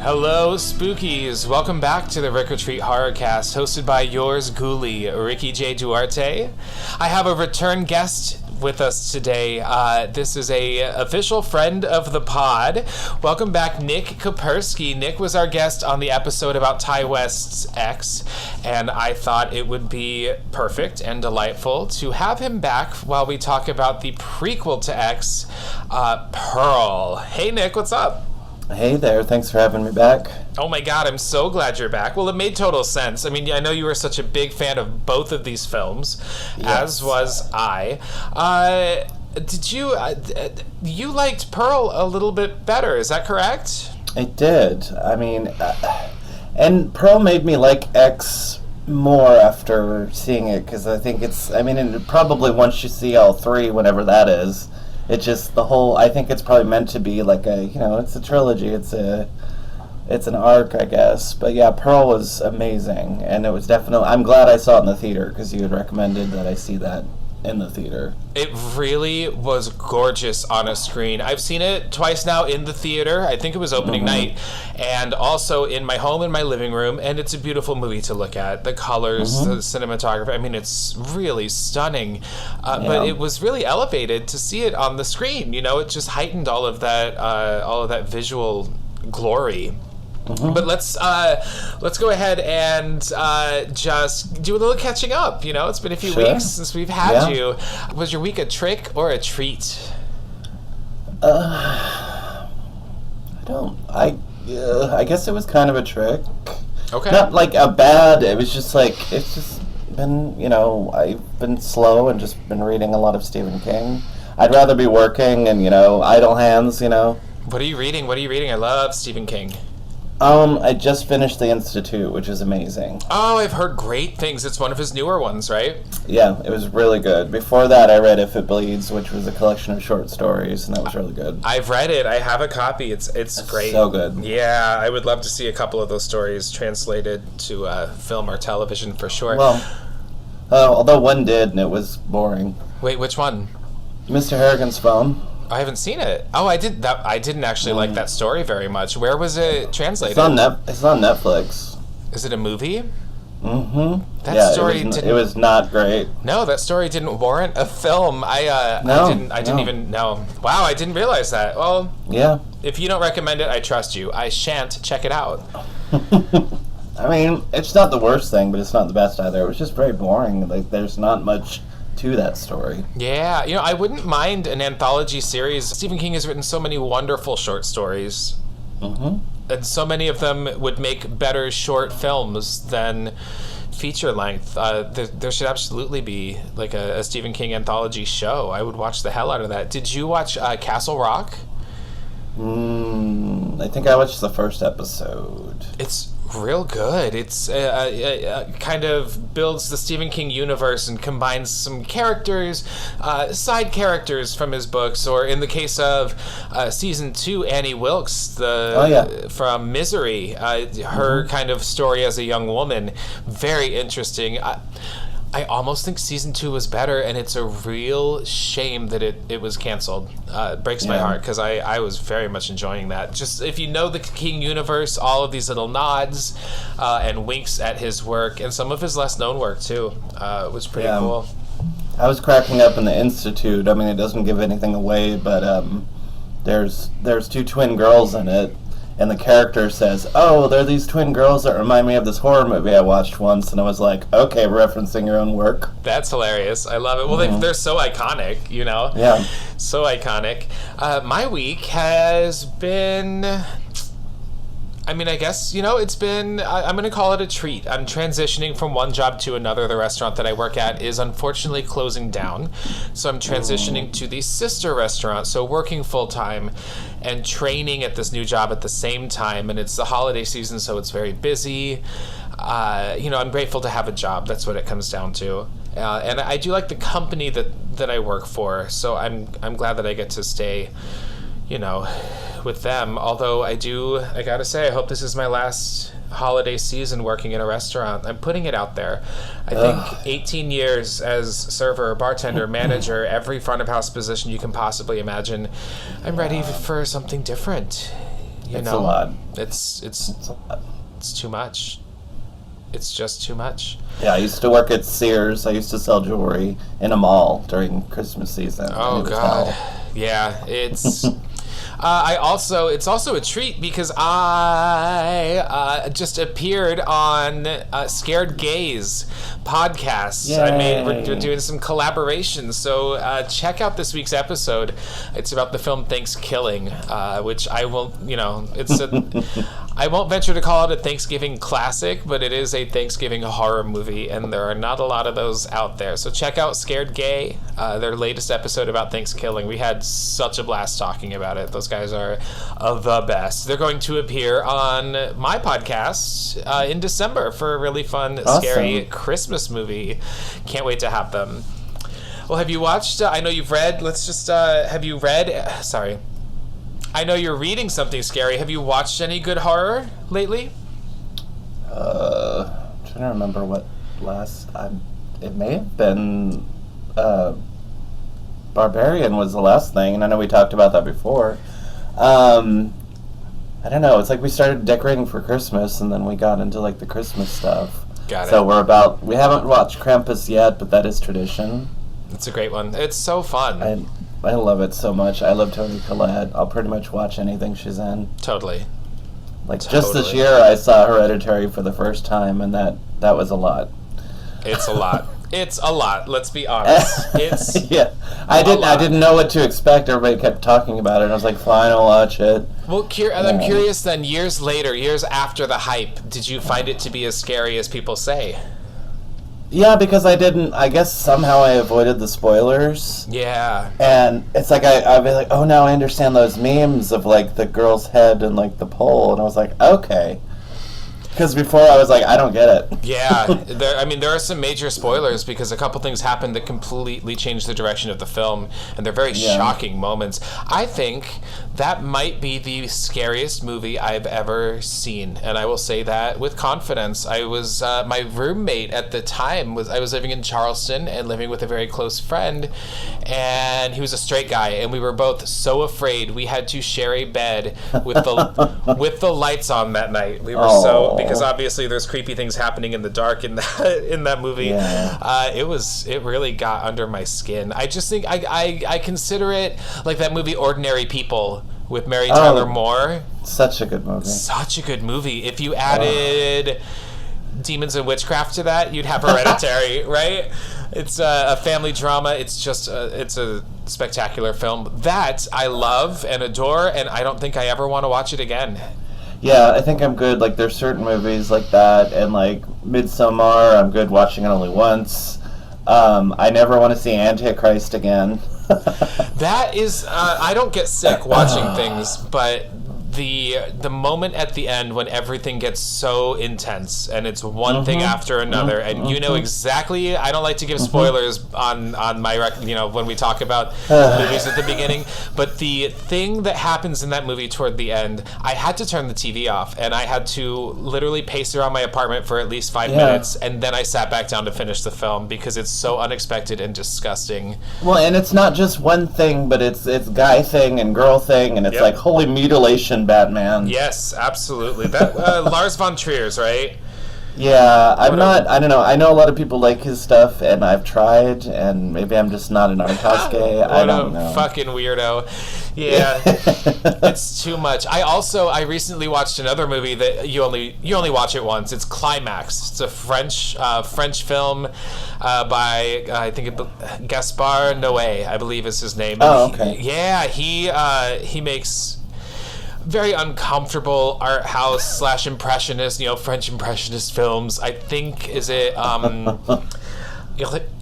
Hello, Spookies. Welcome back to the Rick or Treat Horrorcast, hosted by yours ghoulie, Ricky J. Duarte. I have a return guest with us today. This is a official friend of the pod. Welcome back, Nick Koperski. Nick was our guest on the episode about Ty West's X, and I thought it would be perfect and delightful to have him back while we talk about the prequel to X, Pearl. Hey, Nick, what's up? Hey there, thanks for having me back. Oh my god, I'm so glad you're back. Well, it made total sense. I mean, I know you were such a big fan of both of these films, Yes. as was I. Did you, you liked Pearl a little bit better, is that correct? I did. I mean, and Pearl made me like X more after seeing it, because I think and probably once you see all three, whenever that is, it just, I think it's probably meant to be like it's a trilogy, it's an arc, I guess. But yeah, Pearl was amazing, and it was definitely, I'm glad I saw it in the theater, because you had recommended that I see that in the theater. It really was gorgeous on a screen. I've seen it twice now in the theater. I think it was opening night, and also in my home in my living room, and it's a beautiful movie to look at. The colors, the cinematography, I mean, it's really stunning. But it was really elevated to see it on the screen. It just heightened all of that visual glory. But let's go ahead and just do a little catching up. It's been a few weeks since we've had you. Was your week a trick or a treat? I guess it was kind of a trick. Okay. Not like a bad, it was just like, it's just been, I've been slow and just been reading a lot of Stephen King. I'd rather be working and, idle hands, What are you reading? I love Stephen King. I just finished The Institute, which is amazing. Oh, I've heard great things. It's one of his newer ones, right? Yeah, it was really good. Before that, I read If It Bleeds, which was a collection of short stories, and that was really good. I've read it. I have a copy. It's great. So good. Yeah, I would love to see a couple of those stories translated to film or television for sure. Well, although one did, and it was boring. Wait, which one? Mr. Harrigan's Phone. I haven't seen it. Oh, I didn't actually like that story very much. Where was it translated? It's on Netflix. Is it a movie? Mm-hmm. That story didn't. It was not great. No, that story didn't warrant a film. I didn't even know. Wow, I didn't realize that. Well, yeah. If you don't recommend it, I trust you. I shan't check it out. I mean, it's not the worst thing, but it's not the best either. It was just very boring. Like, there's not much to that story. Yeah, I wouldn't mind an anthology series. Stephen King has written so many wonderful short stories. And so many of them would make better short films than feature length. There should absolutely be like a Stephen King anthology show. I would watch the hell out of that. Did you watch Castle Rock? I think I watched the first episode. It's real good. It's kind of builds the Stephen King universe and combines some characters, side characters from his books, or in the case of season 2, Annie Wilkes, from Misery, her kind of story as a young woman. Very interesting. I almost think season 2 was better, and it's a real shame that it was canceled. It breaks my heart, because I was very much enjoying that. Just, if you know the King universe, all of these little nods and winks at his work, and some of his less known work, too, was pretty cool. I was cracking up in The Institute. I mean, it doesn't give anything away, but there's 2 twin girls in it. And the character says, "Oh, they're these twin girls that remind me of this horror movie I watched once." And I was like, okay, referencing your own work. That's hilarious. I love it. Well, they're so iconic, Yeah. So iconic. My week has been... I mean, I guess, it's been, I'm going to call it a treat. I'm transitioning from one job to another. The restaurant that I work at is unfortunately closing down. So I'm transitioning to the sister restaurant. So working full time and training at this new job at the same time. And it's the holiday season, so it's very busy. I'm grateful to have a job. That's what it comes down to. And I do like the company that I work for. So I'm glad that I get to stay, with them. Although I gotta say, I hope this is my last holiday season working in a restaurant. I'm putting it out there. I think 18 years as server, bartender, manager, every front of house position you can possibly imagine. I'm ready for something different. It's a lot. It's a lot. It's too much. It's just too much. Yeah, I used to work at Sears. I used to sell jewelry in a mall during Christmas season. Oh God. Yeah, it's it's also a treat because I just appeared on Scared Gays podcast. Yay. We're doing some collaborations, so check out this week's episode. It's about the film Thanksgiving, which I will, I won't venture to call it a Thanksgiving classic, but it is a Thanksgiving horror movie, and there are not a lot of those out there. So check out Scared Gay, their latest episode about Thanksgiving. We had such a blast talking about it. Those guys are the best. They're going to appear on my podcast in December for a really fun, scary Christmas movie. Can't wait to have them. Well, have you watched, I know you've read, have you read, sorry. I know you're reading something scary. Have you watched any good horror lately? I'm trying to remember what it may have been Barbarian was the last thing, and I know we talked about that before. I don't know. It's like we started decorating for Christmas, and then we got into like the Christmas stuff. Got it. So we haven't watched Krampus yet, but that is tradition. It's a great one. It's so fun. I love it so much. I love Toni Collette. I'll pretty much watch anything she's in. Totally. Just this year, I saw Hereditary for the first time, and that was a lot. It's a lot. It's a lot. Let's be honest. It's I didn't know what to expect. Everybody kept talking about it, and I was like, fine, I'll watch it. Well, I'm curious then, years later, years after the hype, did you find it to be as scary as people say? Yeah, because I guess somehow I avoided the spoilers. Yeah. And it's like, I'd be like, oh, now I understand those memes of, like, the girl's head and, like, the pole. And I was like, okay. Because before I was like, I don't get it. Yeah. There are some major spoilers because a couple things happened that completely changed the direction of the film. And they're very shocking moments. I think that might be the scariest movie I've ever seen. And I will say that with confidence. I was, my roommate at the time I was living in Charleston and living with a very close friend. And he was a straight guy. And we were both so afraid we had to share a bed with the lights on that night. We were because obviously there's creepy things happening in the dark in that movie. Yeah. It really got under my skin. I just think I consider it like that movie Ordinary People with Mary Tyler Moore. Such a good movie. Such a good movie. If you added demons and witchcraft to that, you'd have Hereditary, right? It's a family drama. It's just it's a spectacular film that I love and adore, and I don't think I ever want to watch it again. Yeah, I think I'm good. Like, there's certain movies like that, and like Midsommar, I'm good watching it only once. I never want to see Antichrist again. That is, I don't get sick watching things, but the moment at the end when everything gets so intense and it's one thing after another, and you know exactly. I don't like to give spoilers on my when we talk about movies at the beginning, but the thing that happens in that movie toward the end, I had to turn the TV off and I had to literally pace around my apartment for at least 5 minutes, and then I sat back down to finish the film because it's so unexpected and disgusting. Well, and it's not just one thing, but it's guy thing and girl thing, and it's like holy mutilation, Batman. Yes, absolutely. That Lars von Trier's, right? Yeah, I don't know. I know a lot of people like his stuff, and I've tried, and maybe I'm just not an art house gay. I don't know. Fucking weirdo. Yeah, it's too much. I recently watched another movie that you only watch it once. It's Climax. It's a French film by I think Gaspar Noé, I believe is his name. Oh, okay. He makes very uncomfortable art house / impressionist, French impressionist films. I think, is it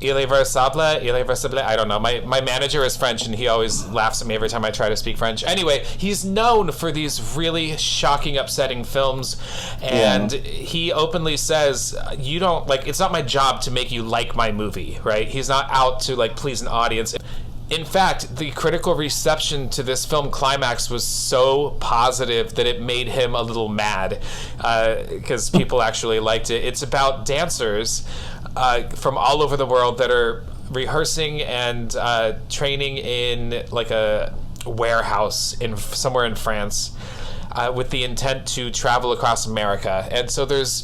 Irreversible? I don't know. My manager is French, and he always laughs at me every time I try to speak French. Anyway, he's known for these really shocking, upsetting films, and he openly says, "You don't like. It's not my job to make you like my movie, right?" He's not out to please an audience. In fact, the critical reception to this film Climax was so positive that it made him a little mad, because people actually liked it. It's about dancers from all over the world that are rehearsing and training in a warehouse somewhere in France, with the intent to travel across America. And so there's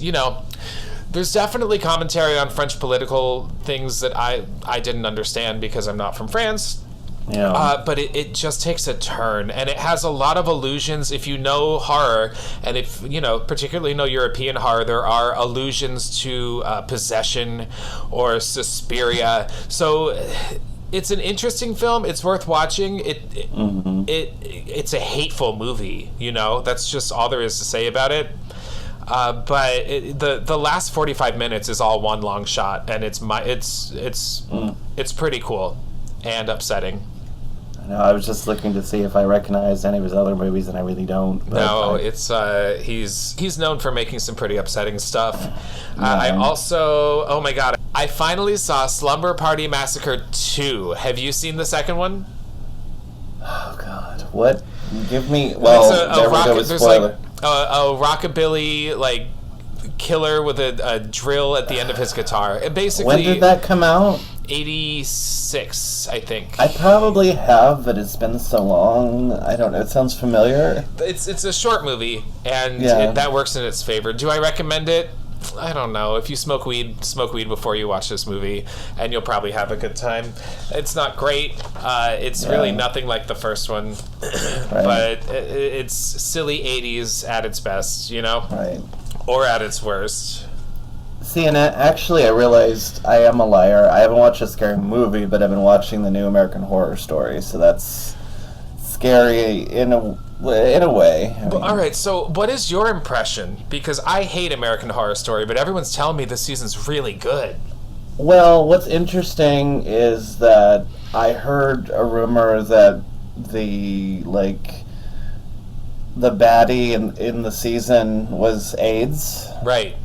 definitely commentary on French political things that I didn't understand because I'm not from France. Yeah. But it just takes a turn, and it has a lot of allusions. If you know horror, and if particularly know European horror, there are allusions to Possession or Suspiria. So it's an interesting film. It's worth watching. It's a hateful movie. That's just all there is to say about it. But the last 45 minutes is all one long shot, and it's pretty cool and upsetting. No, I was just looking to see if I recognized any of his other movies, and I really don't. No, he's known for making some pretty upsetting stuff. I also, oh my god, I finally saw Slumber Party Massacre 2. Have you seen the second one? Oh god, what? Give me. Well, there we go with spoiler. A rockabilly killer with a drill at the end of his guitar. It basically. When did that come out? 86, I think. I probably have, but it's been so long. I don't know. It sounds familiar. It's a short movie, and that works in its favor. Do I recommend it? I don't know. If you smoke weed before you watch this movie, and you'll probably have a good time. It's not great. It's really nothing like the first one, but it's silly 80s at its best, Right. Or at its worst. See, and actually I realized I am a liar. I haven't watched a scary movie, but I've been watching the new American Horror Story, so that's scary in a way. All right, so what is your impression? Because I hate American Horror Story, but everyone's telling me this season's really good. Well, what's interesting is that I heard a rumor that the baddie in the season was AIDS. Right.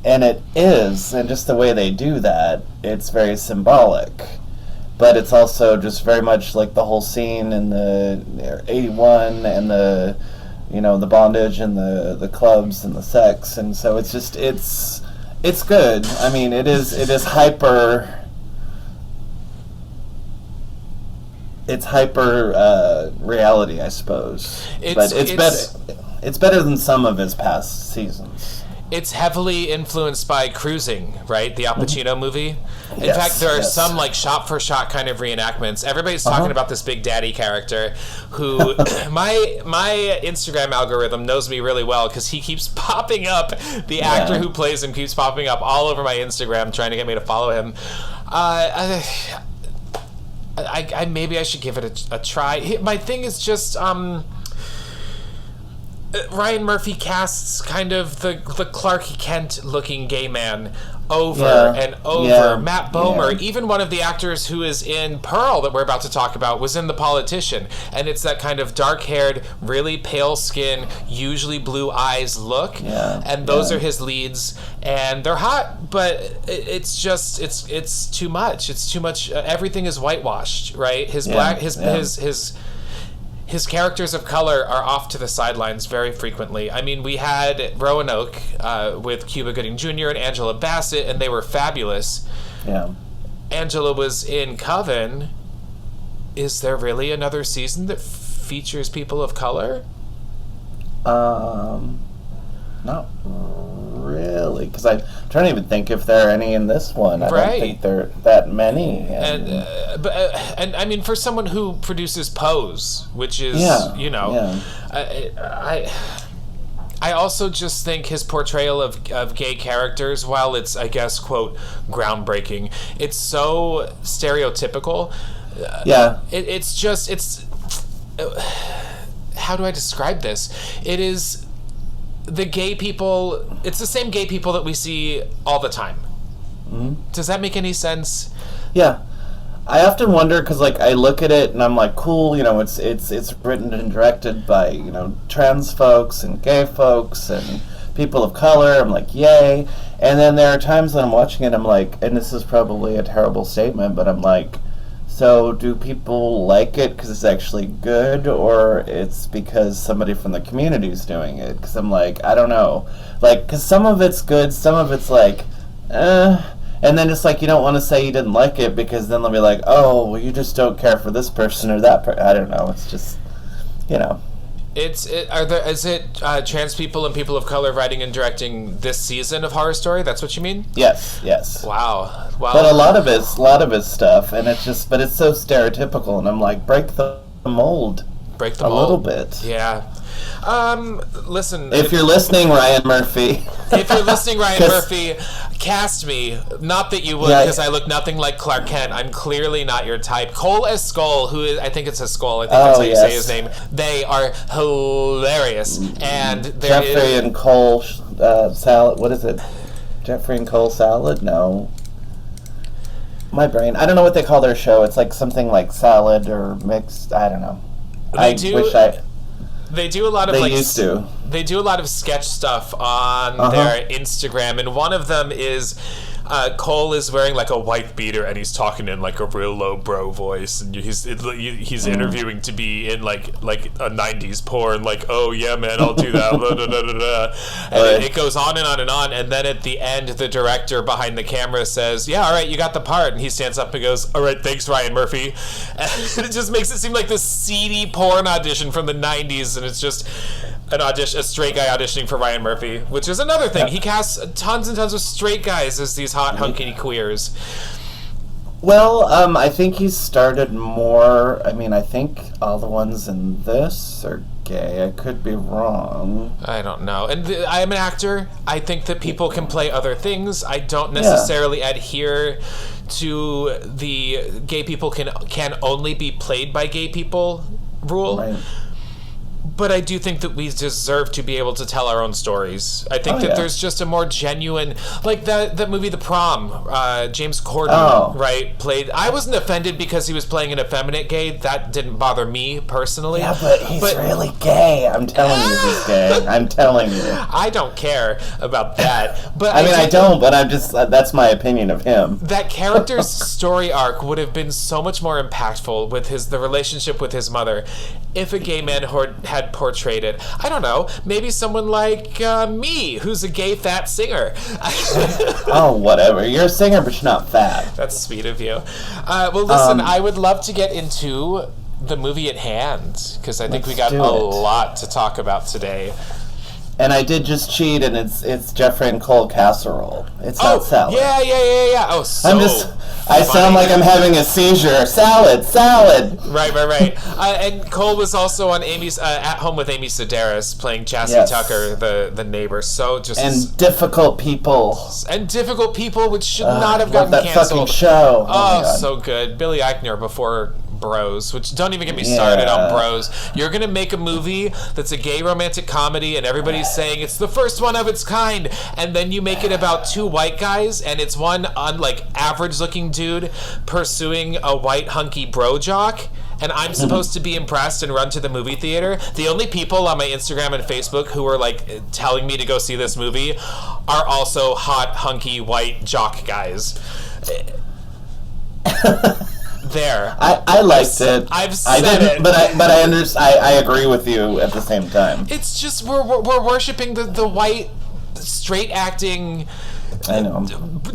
And it is, and just the way they do that, it's very symbolic. But it's also just very much like the whole scene in the 81 and the bondage and the clubs and the sex, and so it's just it's good. I mean, it is hyper. It's hyper reality, I suppose. But it's better than some of his past seasons. It's heavily influenced by Cruising, right? The Al Pacino movie. In fact, there are some shot-for-shot kind of reenactments. Everybody's talking about this Big Daddy character who my Instagram algorithm knows me really well because he keeps popping up. The actor who plays him keeps popping up all over my Instagram trying to get me to follow him. Maybe I should give it a try. My thing is just... Ryan Murphy casts kind of the Clark Kent looking gay man over and over. Yeah. Matt Bomer, even one of the actors who is in Pearl that we're about to talk about, was in The Politician. And it's that kind of dark-haired, really pale skin, usually blue eyes look. Yeah. And those are his leads. And they're hot, but it's just, it's too much. It's too much. Everything is whitewashed, right? His characters of color are off to the sidelines very frequently. I mean, we had Roanoke with Cuba Gooding Jr. and Angela Bassett, and they were fabulous. Yeah. Angela was in Coven. Is there really another season that features people of color? Not really, because I'm trying to even think if there are any in this one. I don't think there are that many. And I mean, for someone who produces Pose, which is, I also just think his portrayal of gay characters, while it's, I guess, quote, groundbreaking, it's so stereotypical. how do I describe this? It is the gay people. It's the same gay people that we see all the time. Mm-hmm. Does that make any sense? Yeah. I often wonder, because, like, I look at it and I'm like, cool, you know, it's written and directed by, you know, trans folks and gay folks and people of color. I'm like, yay. And then there are times when I'm watching it, I'm like, and this is probably a terrible statement, but I'm like, so do people like it because it's actually good, or it's because somebody from the community is doing it? Because I'm like, I don't know. Like, because some of it's good, some of it's like, and then it's like you don't want to say you didn't like it because then they'll be like, oh, well, you just don't care for this person or that person. I don't know. It's just, you know. Is it trans people and people of color writing and directing this season of Horror Story? That's what you mean? Yes. Wow. But a lot of it's stuff, and it's just, but it's so stereotypical, and I'm like, break the mold. Break the mold. A little bit. Yeah. Listen. If you're listening, Ryan Murphy. If you're listening, Ryan Murphy, cast me. Not that you would, because I look nothing like Clark Kent. I'm clearly not your type. Cole as Skull, who is, I think it's a Skull. I think that's how you say his name. They are hilarious. And Jeffrey and Cole salad. What is it? Jeffrey and Cole salad? No. My brain. I don't know what they call their show. It's like something like salad or mixed. I don't know. They do a lot of They do a lot of sketch stuff on their Instagram, and one of them is Cole is wearing like a white beater and he's talking in like a real low bro voice, and he's interviewing to be in like a 90s porn, like, oh yeah man, I'll do that. Blah, blah, blah, blah, blah. And it goes on and on and on, and then at the end the director behind the camera says, yeah, all right, you got the part, and he stands up and goes, all right, thanks Ryan Murphy. And it just makes it seem like this seedy porn audition from the 90s, and it's just a straight guy auditioning for Ryan Murphy, which is another thing. He casts tons and tons of straight guys as these hot hunky queers. Well, I think he's started more. I mean, I think all the ones in this are gay. I could be wrong. I don't know. And I am an actor. I think that people can play other things. I don't necessarily adhere to the gay people can only be played by gay people rule. Right. But I do think that we deserve to be able to tell our own stories. I think there's just a more genuine, like that movie, The Prom, James Corden, right, played. I wasn't offended because he was playing an effeminate gay. That didn't bother me personally. Yeah, but he's really gay. I'm telling you he's gay. I'm telling you. I don't care about that. But I don't, but I'm just, that's my opinion of him. That character's story arc would have been so much more impactful with the relationship with his mother if a gay man had portrayed it. I don't know, maybe someone like me, who's a gay fat singer. Oh, whatever. You're a singer, but you're not fat. That's sweet of you. Well, listen, I would love to get into the movie at hand, because I think we got a lot to talk about today. And I did just cheat, and it's Jeffrey and Cole casserole. It's not salad. Yeah. Oh, so I sound like I'm having a seizure. Salad. Right. And Cole was also on Amy's At Home with Amy Sedaris, playing Chassie Tucker, the neighbor. So just and difficult people, which should not have gotten canceled. That fucking show. Oh so good. Billy Eichner before Bros, which don't even get me started on Bros. You're gonna make a movie that's a gay romantic comedy and everybody's saying it's the first one of its kind, and then you make it about two white guys and it's one average looking dude pursuing a white hunky bro jock, and I'm supposed to be impressed and run to the movie theater. The only people on my Instagram and Facebook who are telling me to go see this movie are also hot hunky white jock guys. There. I liked it. I've said it. But I understand. I agree with you at the same time. It's just we're worshiping the white straight acting. I know.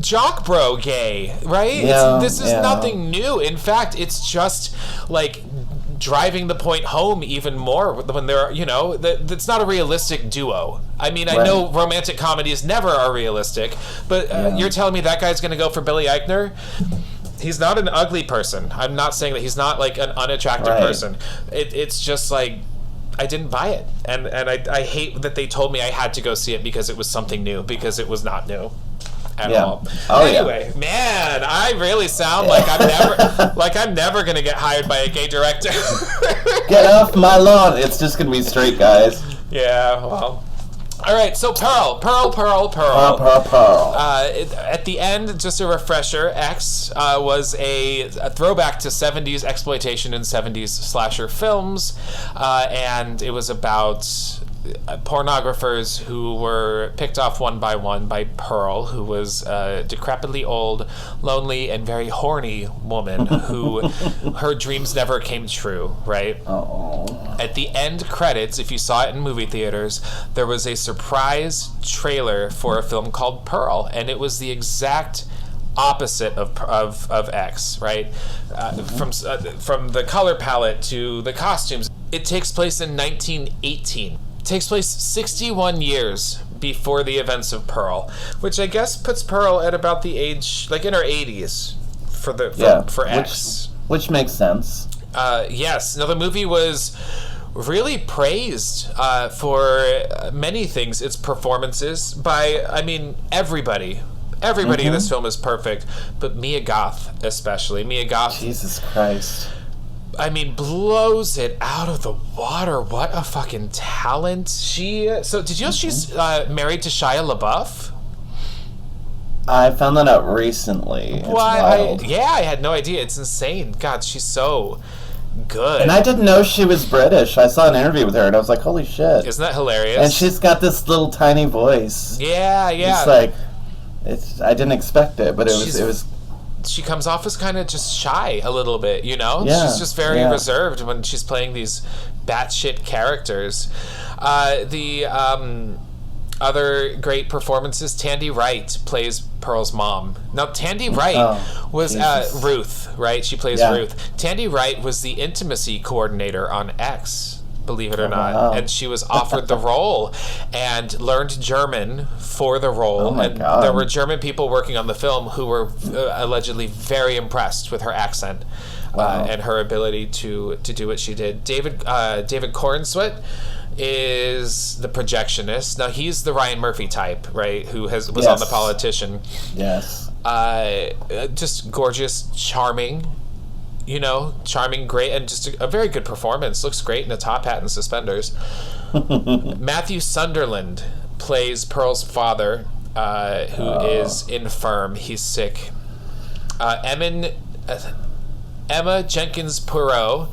Jock bro gay, right? Yeah, this is nothing new. In fact, it's just driving the point home even more when they're, that's not a realistic duo. I mean, I know romantic comedies never are realistic, but you're telling me that guy's going to go for Billy Eichner? He's not an ugly person. I'm not saying that he's not an unattractive person. It's just I didn't buy it, and I hate that they told me I had to go see it because it was something new, because it was not new. at Yeah. all. Oh, anyway, man, I really sound like I'm never gonna get hired by a gay director. Get off my lawn. It's just gonna be straight guys. Yeah, well. All right, so Pearl. At the end, just a refresher, X was a throwback to 70s exploitation and 70s slasher films, and it was about pornographers who were picked off one by one by Pearl, who was a decrepitly old, lonely, and very horny woman who her dreams never came true, right? Oh. At the end credits, if you saw it in movie theaters, there was a surprise trailer for a film called Pearl, and it was the exact opposite of X, right? From the color palette to the costumes. It takes place in 1918. It takes place 61 years before the events of Pearl, which I guess puts Pearl at about the age, like in her 80s for X. Which makes sense. Yes. Now, the movie was really praised for many things. Its performances by, everybody. Everybody in this film is perfect, but Mia Goth especially. Mia Goth. Jesus Christ. Blows it out of the water. What a fucking talent. Did you know she's married to Shia LaBeouf? I found that out recently. It's wild. I had no idea. It's insane. God, she's so good. And I didn't know she was British. I saw an interview with her, and I was like, holy shit. Isn't that hilarious? And she's got this little tiny voice. Yeah. I didn't expect it, but it was. She comes off as kind of just shy a little bit, you know? Yeah, she's just very reserved when she's playing these batshit characters. The other great performances, Tandy Wright plays Pearl's mom. Now, Tandy Wright was Ruth, right? She plays Ruth. Tandy Wright was the intimacy coordinator on X, believe it or not. Wow. And she was offered the role and learned German for the role. Oh my and God. there were German people working on the film who were allegedly very impressed with her accent. Wow. And her ability to do what she did. David Corenswet is the projectionist. Now, he's the Ryan Murphy type, right? Who was on The Politician. Yes. Just gorgeous, charming. Charming, great, and just a very good performance. Looks great in a top hat and suspenders. Matthew Sunderland plays Pearl's father, who is infirm. He's sick. Emma Jenkins Poirot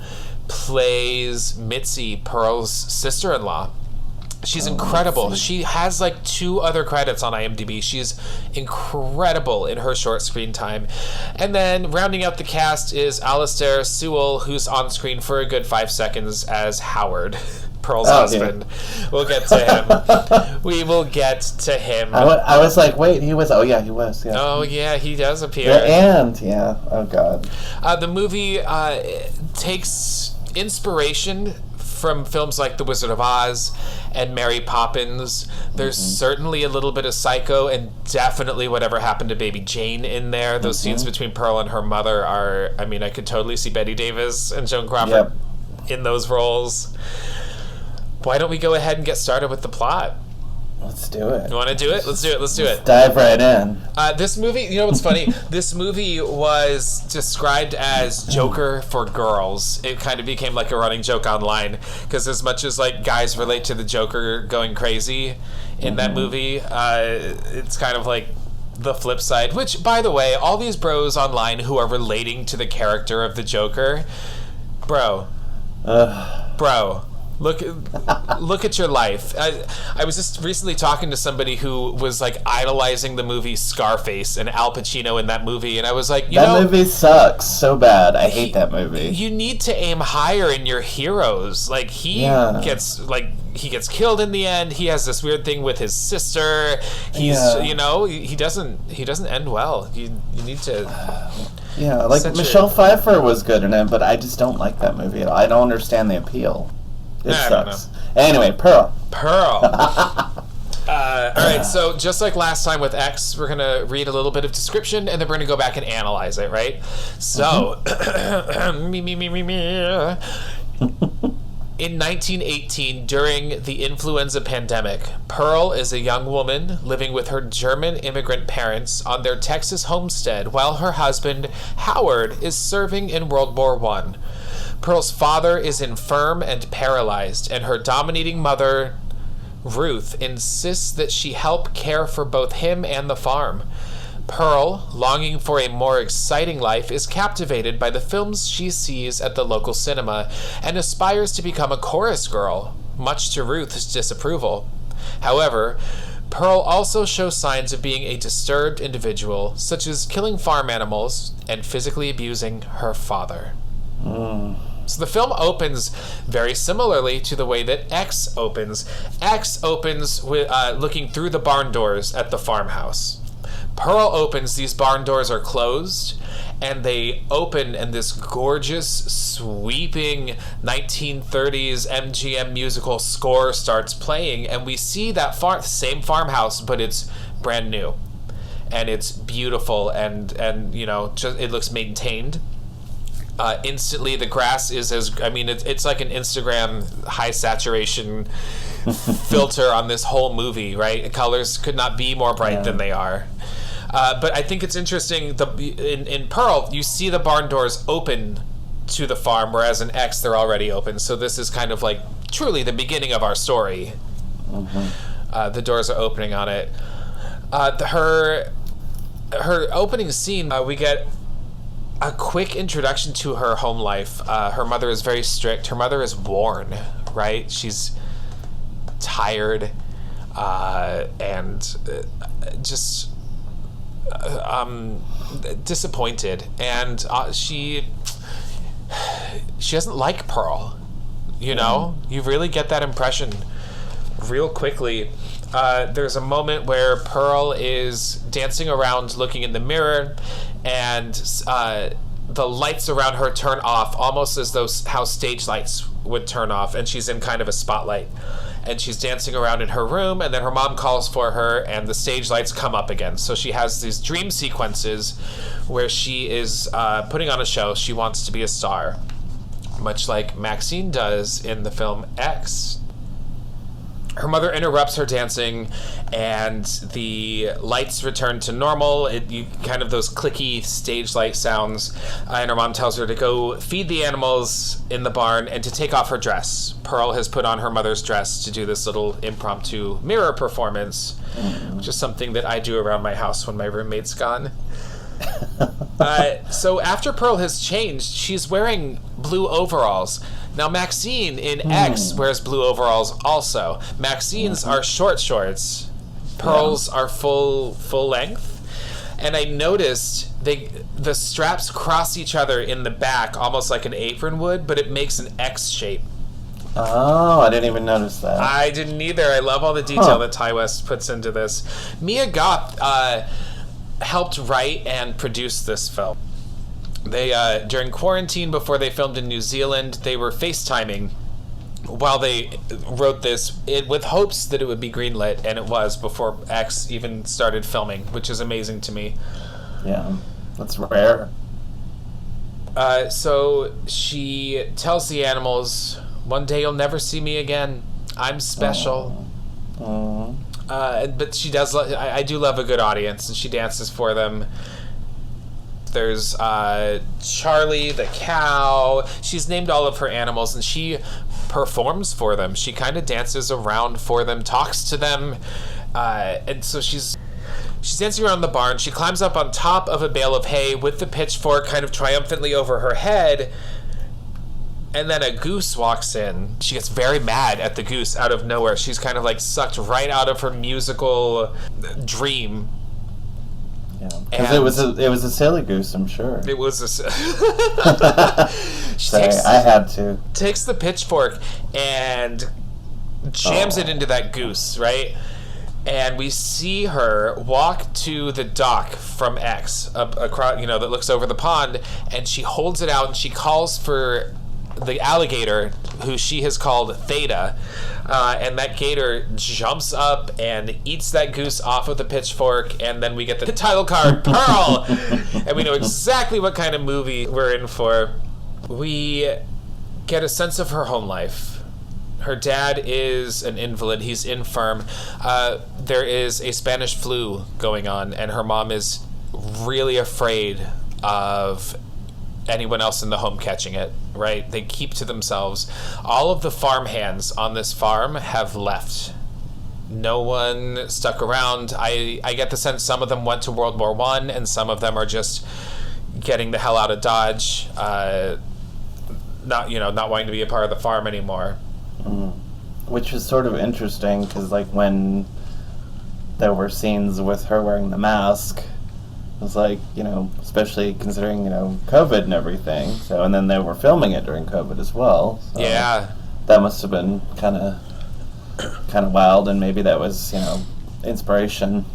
plays Mitzi, Pearl's sister-in-law. She's incredible. She has 2 other credits on IMDb. She's incredible in her short screen time. And then rounding out the cast is Alistair Sewell, who's on screen for a good 5 seconds as Howard, Pearl's husband. Yeah. We'll get to him. We will get to him. I was like, wait, he was. Oh, yeah, he was. Yeah. Oh, yeah, he does appear. Oh, God. The movie takes inspiration from films like The Wizard of Oz and Mary Poppins. There's certainly a little bit of Psycho and definitely Whatever Happened to Baby Jane in there. Those scenes between Pearl and her mother are, I could totally see Bette Davis and Joan Crawford in those roles. Why don't we go ahead and get started with the plot? Let's do it. You want to do it? Let's do it. Let's dive right in. This movie, you know what's funny? This movie was described as Joker for girls. It kind of became like a running joke online because as much as guys relate to the Joker going crazy in that movie, it's kind of like the flip side. Which, by the way, all these bros online who are relating to the character of the Joker, bro. Look at your life. I was just recently talking to somebody who was idolizing the movie Scarface and Al Pacino in that movie, and I was like, that movie sucks so bad. I hate that movie. You need to aim higher in your heroes. He gets killed in the end. He has this weird thing with his sister. He doesn't end well. You need to. Yeah, Michelle Pfeiffer was good in it, but I just don't like that movie at all. I don't understand the appeal. It sucks. Anyway, Pearl. All right, so just like last time with X, we're going to read a little bit of description, and then we're going to go back and analyze it, right? So, In 1918, during the influenza pandemic, Pearl is a young woman living with her German immigrant parents on their Texas homestead while her husband, Howard, is serving in World War I. Pearl's father is infirm and paralyzed, and her dominating mother, Ruth, insists that she help care for both him and the farm. Pearl, longing for a more exciting life, is captivated by the films she sees at the local cinema and aspires to become a chorus girl, much to Ruth's disapproval. However, Pearl also shows signs of being a disturbed individual, such as killing farm animals and physically abusing her father. So the film opens very similarly to the way that X opens. X opens with looking through the barn doors at the farmhouse. Pearl opens, these barn doors are closed, and they open, and this gorgeous, sweeping 1930s MGM musical score starts playing, and we see that same farmhouse, but it's brand new. And it's beautiful, and just it looks maintained. Instantly, the grass is it's like an Instagram high saturation filter on this whole movie, right? The colors could not be more bright than they are. But I think it's interesting, in Pearl, you see the barn doors open to the farm, whereas in X, they're already open. So this is kind of like truly the beginning of our story. The doors are opening on it. Her opening scene, we get a quick introduction to her home life. Her mother is very strict. Her mother is worn, right? She's tired and just disappointed, and she doesn't like Pearl. You really get that impression real quickly. There's a moment where Pearl is dancing around looking in the mirror, and the lights around her turn off, almost as though how stage lights would turn off, and she's in kind of a spotlight. And she's dancing around in her room, and then her mom calls for her, and the stage lights come up again. So she has these dream sequences where she is putting on a show. She wants to be a star, much like Maxine does in the film X. Her mother interrupts her dancing, and the lights return to normal. Kind of those clicky stage light sounds, and her mom tells her to go feed the animals in the barn and to take off her dress. Pearl has put on her mother's dress to do this little impromptu mirror performance, which is something that I do around my house when my roommate's gone. So after Pearl has changed, she's wearing blue overalls. Now, Maxine in X wears blue overalls also. Maxine's are short shorts. Pearl's are full length. And I noticed the straps cross each other in the back, almost like an apron would, but it makes an X shape. Oh, I didn't even notice that. I didn't either. I love all the detail that Ty West puts into this. Mia Goth helped write and produce this film. They during quarantine, before they filmed in New Zealand, they were FaceTiming while they wrote this, with hopes that it would be greenlit, and it was before X even started filming, which is amazing to me. Yeah, that's rare. So she tells the animals, "One day you'll never see me again. I'm special." But she does. I do love a good audience, and she dances for them. There's Charlie the cow. She's named all of her animals, and she performs for them. She kind of dances around for them, talks to them, and so she's dancing around the barn. She climbs up on top of a bale of hay with the pitchfork kind of triumphantly over her head, and then a goose walks in. She gets very mad at the goose out of nowhere. She's kind of like sucked right out of her musical dream. Yeah, because it was a silly goose, I'm sure. It was a. I had to. Takes the pitchfork and jams it into that goose, right? And we see her walk to the dock from X, across, that looks over the pond, and she holds it out and she calls for the alligator, who she has called Theta, and that gator jumps up and eats that goose off of the pitchfork, and then we get the title card, Pearl, and we know exactly what kind of movie we're in for. We get a sense of her home life. Her dad is an invalid. He's infirm. There is a Spanish flu going on, and her mom is really afraid of anyone else in the home catching it, right? They keep to themselves. All of the farm hands on this farm have left. No one stuck around. I get the sense some of them went to World War I, and some of them are just getting the hell out of Dodge, not wanting to be a part of the farm anymore. Which is sort of interesting, because like when there were scenes with her wearing the mask, it was like, especially considering, COVID and everything. So, and then they were filming it during COVID as well. So yeah. That must have been kind of wild, and maybe that was, inspiration.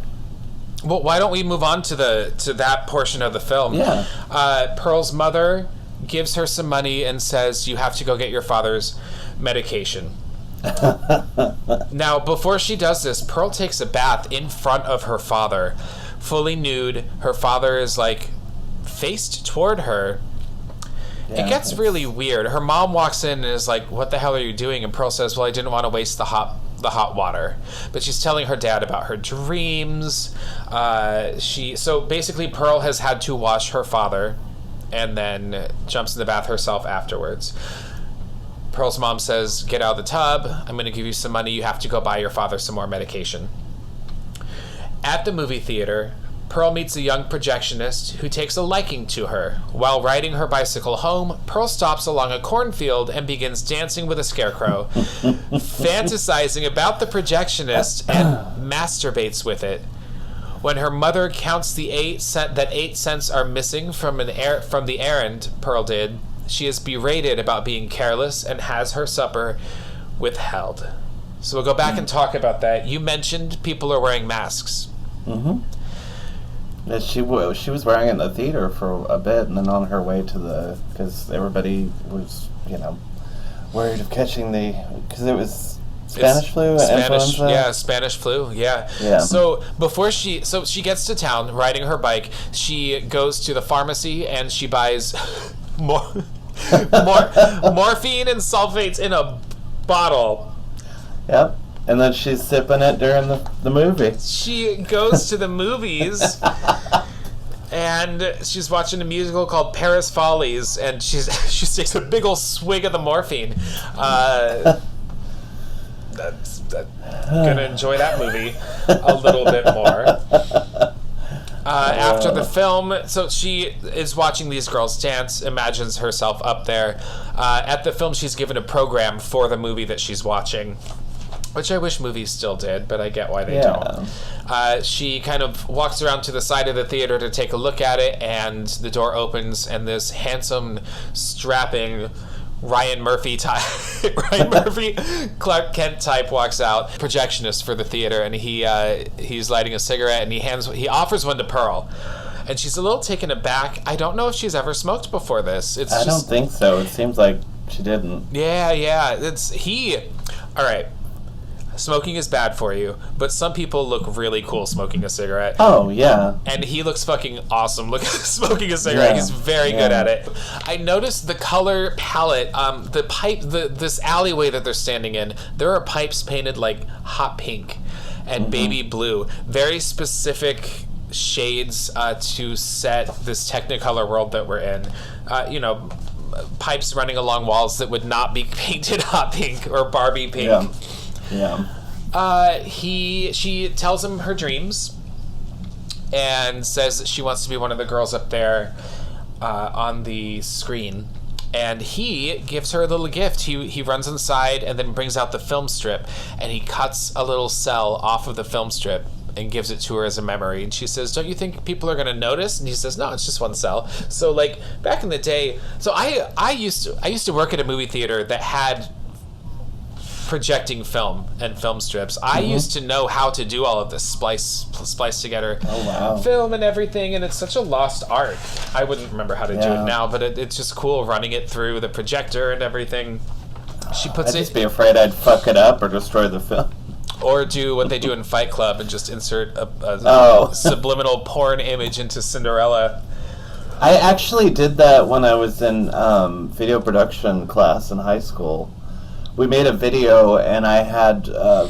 Well, why don't we move on to that portion of the film? Yeah. Pearl's mother gives her some money and says, you have to go get your father's medication. Now, before she does this, Pearl takes a bath in front of her father, fully nude. Her father is like faced toward her. Yeah, it gets really weird. Her mom walks in and is like, what the hell are you doing? And Pearl says, well, I didn't want to waste the hot water. But she's telling her dad about her dreams. So basically Pearl has had to wash her father and then jumps in the bath herself afterwards. Pearl's mom says, get out of the tub. I'm going to give you some money. You have to go buy your father some more medication. At the movie theater, Pearl meets a young projectionist who takes a liking to her. While riding her bicycle home, Pearl stops along a cornfield and begins dancing with a scarecrow, fantasizing about the projectionist and masturbates with it. When her mother counts the 8 cents are missing from the errand Pearl did, she is berated about being careless and has her supper withheld. So we'll go back and talk about that. You mentioned people are wearing masks. Mm-hmm. Yeah, she was wearing it in the theater for a bit, and then on her way to because everybody was, worried of catching because it was Spanish flu, influenza. Yeah, Spanish flu. Yeah. So so she gets to town riding her bike. She goes to the pharmacy and she buys morphine and sulfates in a bottle. Yep. And then she's sipping it during the movie. She goes to the movies, and she's watching a musical called Paris Follies, and she takes a big old swig of the morphine. That's gonna enjoy that movie a little bit more. After the film, so she is watching these girls dance, imagines herself up there. At the film, she's given a program for the movie that she's watching, which I wish movies still did, but I get why they don't. She kind of walks around to the side of the theater to take a look at it, and the door opens, and this handsome, strapping Ryan Murphy, Clark Kent type walks out, projectionist for the theater, and he's lighting a cigarette, and he offers one to Pearl. And she's a little taken aback. I don't know if she's ever smoked before this. I don't think so. It seems like she didn't. Yeah. All right. Smoking is bad for you, but some people look really cool smoking a cigarette. Oh, yeah. And he looks fucking awesome smoking a cigarette. Yeah. He's very good at it. I noticed the color palette, the pipe, this alleyway that they're standing in, there are pipes painted like hot pink and baby blue. Very specific shades to set this Technicolor world that we're in. Pipes running along walls that would not be painted hot pink or Barbie pink. Yeah. She tells him her dreams and says that she wants to be one of the girls up there on the screen. And he gives her a little gift. He runs inside and then brings out the film strip, and he cuts a little cell off of the film strip and gives it to her as a memory. And she says, don't you think people are going to notice? And he says, no, it's just one cell. So like back in the day, so I used to work at a movie theater that had projecting film and film strips. I used to know how to do all of this splice together film and everything, and it's such a lost art. I wouldn't remember how to do it now, but it's just cool running it through the projector and everything. She puts I'd just be afraid I'd fuck it up or destroy the film. Or do what they do in Fight Club and just insert a subliminal porn image into Cinderella. I actually did that when I was in video production class in high school, we made a video, and I had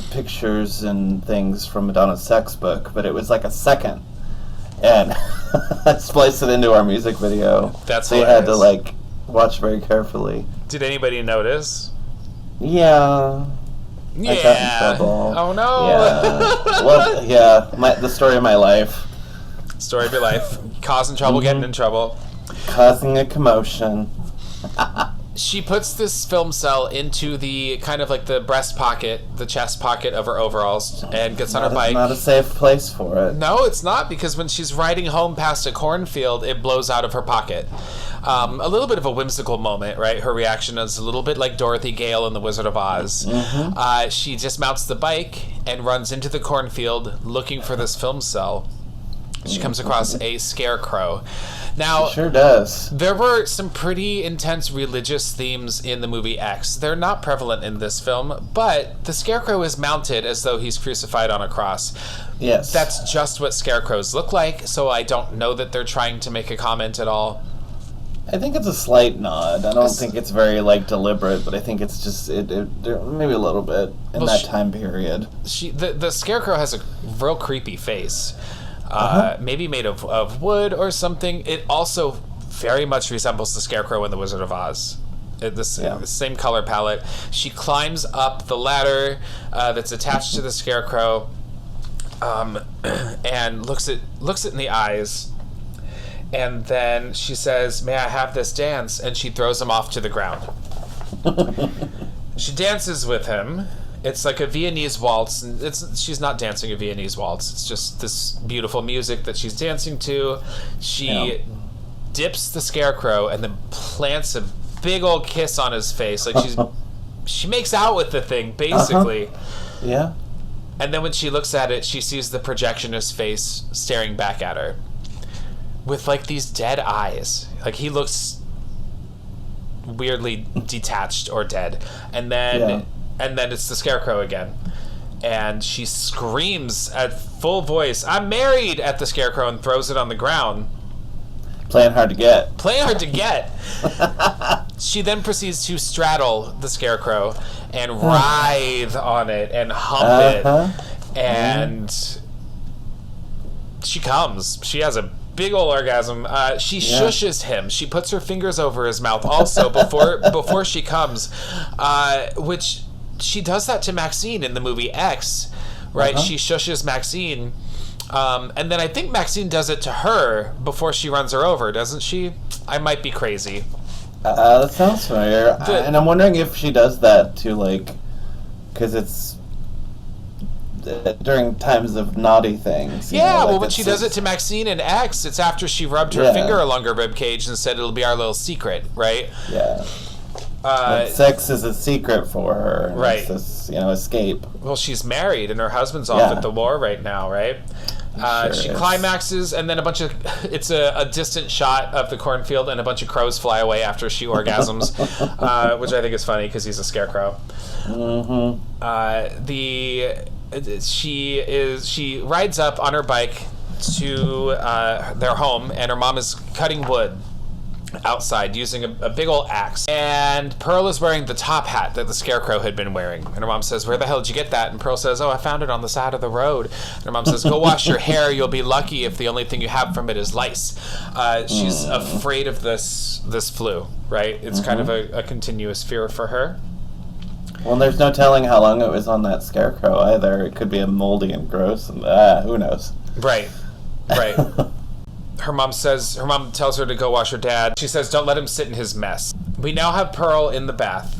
pictures and things from Madonna's sex book, but it was like a second, and I spliced it into our music video. That's so you had to like watch very carefully. Did anybody notice? Yeah. Yeah. I got in trouble. Oh no. Yeah. Well, yeah. The story of my life. Story of your life. Causing trouble, getting in trouble. Causing a commotion. She puts this film cell into the kind of like the breast pocket, the chest pocket of her overalls, and gets on her bike. Not a safe place for it. No, it's not, because when she's riding home past a cornfield, it blows out of her pocket. A little bit of a whimsical moment, right? Her reaction is a little bit like Dorothy Gale in The Wizard of Oz. Mm-hmm. She dismounts the bike and runs into the cornfield looking for this film cell. She comes across a scarecrow. Now, it sure does. There were some pretty intense religious themes in the movie X. They're not prevalent in this film, but the scarecrow is mounted as though he's crucified on a cross. Yes. That's just what scarecrows look like, so I don't know that they're trying to make a comment at all. I think it's a slight nod. I don't think it's very deliberate, but I think it's just maybe a little bit in that time period. The scarecrow has a real creepy face. Maybe made of wood or something. It also very much resembles the scarecrow in The Wizard of Oz. The same color palette. She climbs up the ladder that's attached to the scarecrow, and looks it in the eyes, and then she says, "May I have this dance?" And she throws him off to the ground. She dances with him. It's like a Viennese waltz, and she's not dancing a Viennese waltz. It's just this beautiful music that she's dancing to. She dips the scarecrow and then plants a big old kiss on his face. Like she makes out with the thing, basically. Yeah. And then when she looks at it, she sees the projectionist face staring back at her with like these dead eyes. Like he looks weirdly detached or dead. And then it's the scarecrow again. And she screams at full voice, "I'm married!" at the scarecrow and throws it on the ground. Playing hard to get. She then proceeds to straddle the scarecrow and writhe on it and hump it. And she comes. She has a big old orgasm. She shushes him. She puts her fingers over his mouth also before she comes, which... She does that to Maxine in the movie X, right? She shushes Maxine, and then I think Maxine does it to her before she runs her over, doesn't she? I might be crazy. That sounds familiar. And I'm wondering if she does that to, because it's during times of naughty things. When she does it to Maxine in X, it's after she rubbed her finger along her ribcage and said it'll be our little secret, right? Yeah. Sex is a secret for her. Right. It's this, escape. Well, she's married and her husband's off at the war right now, right? She climaxes, and then it's a distant shot of the cornfield, and a bunch of crows fly away after she orgasms, which I think is funny because he's a scarecrow. She rides up on her bike to their home, and her mom is cutting wood outside using a big old axe, and Pearl is wearing the top hat that the scarecrow had been wearing, and her mom says, "Where the hell did you get that?" And Pearl says, "Oh, I found it on the side of the road." And her mom says, "Go wash your hair, you'll be lucky if the only thing you have from it is lice." She's afraid of this flu, right? It's kind of a continuous fear for her. Well, there's no telling how long it was on that scarecrow either. It could be a moldy and gross, and who knows. Right. Her mom tells her to go wash her dad. She says, "Don't let him sit in his mess." We now have Pearl in the bath,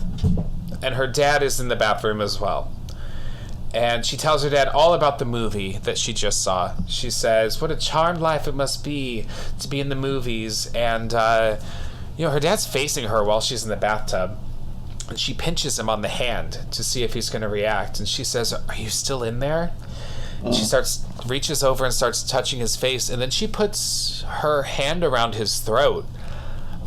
and her dad is in the bathroom as well. And she tells her dad all about the movie that she just saw. She says, "What a charmed life it must be to be in the movies." And, her dad's facing her while she's in the bathtub. And she pinches him on the hand to see if he's going to react. And she says, "Are you still in there?" And she reaches over and starts touching his face, and then she puts her hand around his throat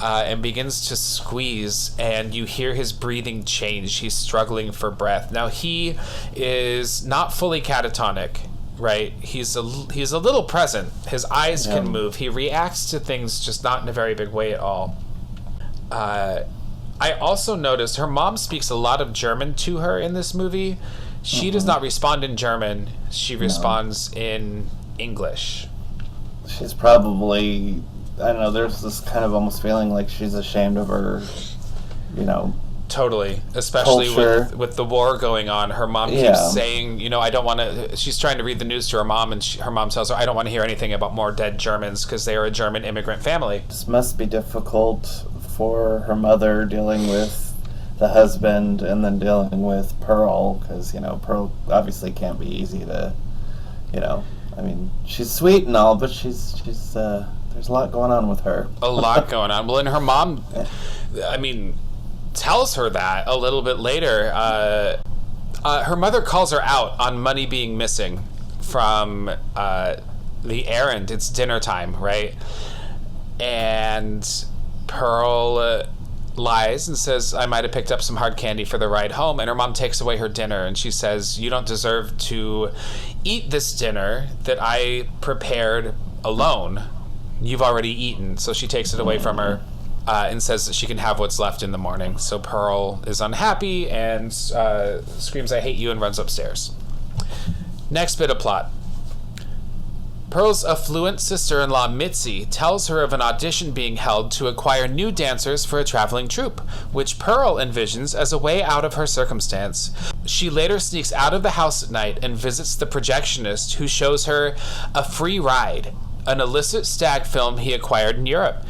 and begins to squeeze, and you hear his breathing change. He's struggling for breath. Now, he is not fully catatonic, right? He's a little present. His eyes can move. He reacts to things, just not in a very big way at all. I also noticed her mom speaks a lot of German to her in this movie. She does not respond in German. She responds in English. She's probably, I don't know, there's this kind of almost feeling like she's ashamed of her, Totally, especially culture. with the war going on. Her mom keeps saying, I don't want to. She's trying to read the news to her mom, and her mom tells her, I don't want to hear anything about more dead Germans because they are a German immigrant family. This must be difficult for her mother dealing with the husband and then dealing with Pearl, because, Pearl obviously can't be easy to, she's sweet and all, but she's there's a lot going on with her. A lot going on. Well, and her mom, tells her that a little bit later. Her mother calls her out on money being missing from the errand. It's dinner time, right? And Pearl lies and says, I might have picked up some hard candy for the ride home, and her mom takes away her dinner, and she says, you don't deserve to eat this dinner that I prepared alone. You've already eaten. So she takes it away from her. And says that she can have what's left in the morning. So Pearl is unhappy and screams, I hate you, and runs upstairs. Next bit of plot. Pearl's affluent sister-in-law, Mitzi, tells her of an audition being held to acquire new dancers for a traveling troupe, which Pearl envisions as a way out of her circumstance. She later sneaks out of the house at night and visits the projectionist, who shows her a free ride, an illicit stag film he acquired in Europe.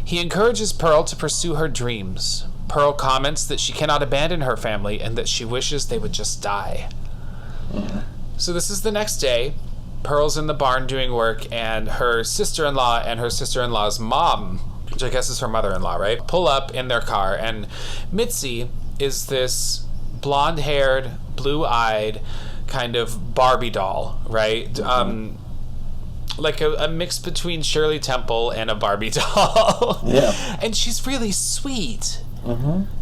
He encourages Pearl to pursue her dreams. Pearl comments that she cannot abandon her family and that she wishes they would just die. So this is the next day. Pearl's in the barn doing work, and her sister-in-law and her sister-in-law's mom, which I guess is her mother-in-law, right, pull up in their car. And Mitzi is this blonde-haired, blue-eyed kind of Barbie doll, right? Like a mix between Shirley Temple and a Barbie doll. Yeah. And she's really sweet.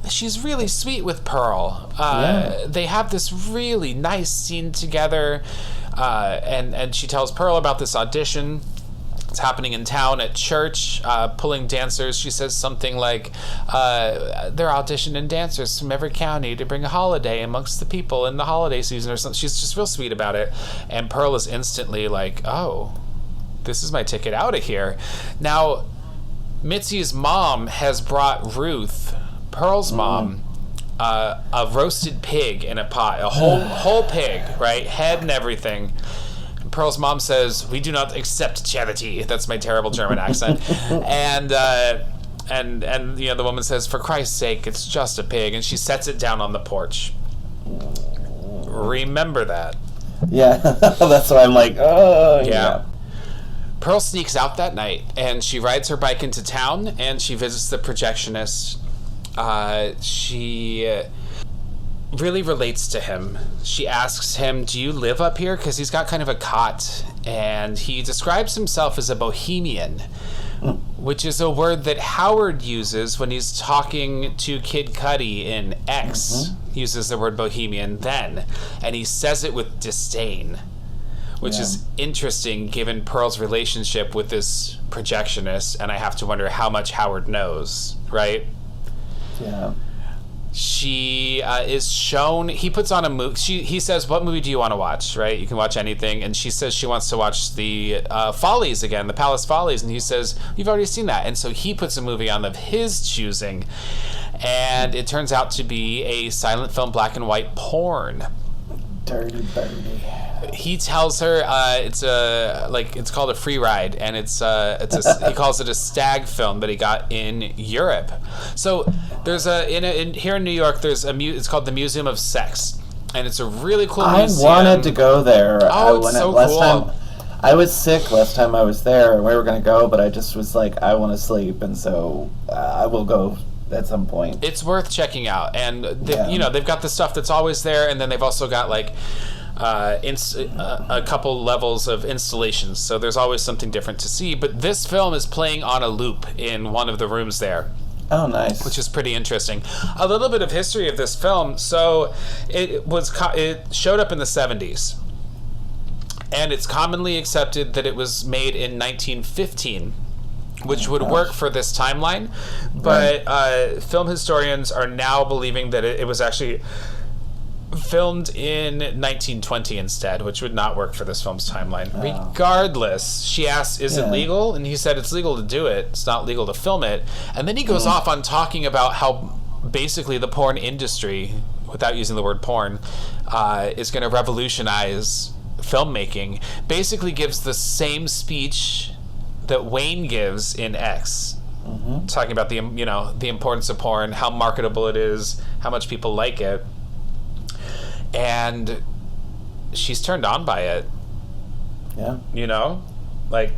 She's really sweet with Pearl. They have this really nice scene together. And she tells Pearl about this audition. It's happening in town at church, pulling dancers. She says something like, they're auditioning dancers from every county to bring a holiday amongst the people in the holiday season or something. She's just real sweet about it. And Pearl is instantly like, oh, this is my ticket out of here. Now, Mitzi's mom has brought Ruth, Pearl's mom, a roasted pig in a pot, a whole pig, right, head and everything. And Pearl's mom says, "We do not accept charity." That's my terrible German accent. And the woman says, "For Christ's sake, it's just a pig," and she sets it down on the porch. Remember that. Yeah, that's why I'm like, oh yeah. Pearl sneaks out that night, and she rides her bike into town, and she visits the projectionist. She really relates to him. She asks him, do you live up here? Because he's got kind of a cot, and he describes himself as a bohemian, which is a word that Howard uses when he's talking to Kid Cudi in X. He uses the word bohemian then, and he says it with disdain, which is interesting given Pearl's relationship with this projectionist, and I have to wonder how much Howard knows, right? Yeah. She is shown, he puts on a movie, he says, what movie do you want to watch, right? You can watch anything, and she says she wants to watch the Follies again, the Palace Follies, and he says, you've already seen that, and so he puts a movie on of his choosing, and it turns out to be a silent film black and white porn. Dirty birdie. He tells her it's called a free ride, and he calls it a stag film that he got in Europe. So there's here in New York there's it's called the Museum of Sex, and it's a really cool museum. I wanted to go there. Oh, it's so cool. I was sick last time I was there, and we were going to go, but I just was like, I want to sleep, and so I will go at some point. It's worth checking out, and they've got the stuff that's always there, and then they've also got like a couple levels of installations, so there's always something different to see. But this film is playing on a loop in one of the rooms there. Oh, nice. Which is pretty interesting. A little bit of history of this film. So it showed up in the 70s, and it's commonly accepted that it was made in 1915. which would work for this timeline, but film historians are now believing that it was actually filmed in 1920 instead, which would not work for this film's timeline. Regardless, she asks, is it legal? And he said it's legal to do it. It's not legal to film it. And then he goes off on talking about how basically the porn industry, without using the word porn, is going to revolutionize filmmaking. Basically gives the same speech that Wayne gives in X. Talking about the importance of porn, how marketable it is, how much people like it. And she's turned on by it. Yeah.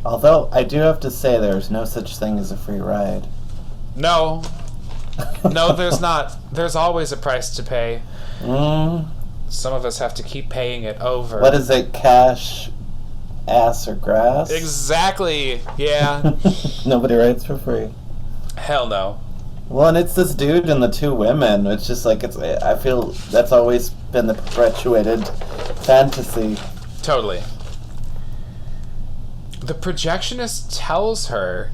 Although I do have to say there's no such thing as a free ride. No, there's not. There's always a price to pay. Some of us have to keep paying it over. What is it? Cash, ass, or grass? Exactly. Yeah. Nobody rides for free. Hell no. Well, and it's this dude and the two women. It's just I feel that's always been the perpetuated fantasy. Totally. The projectionist tells her,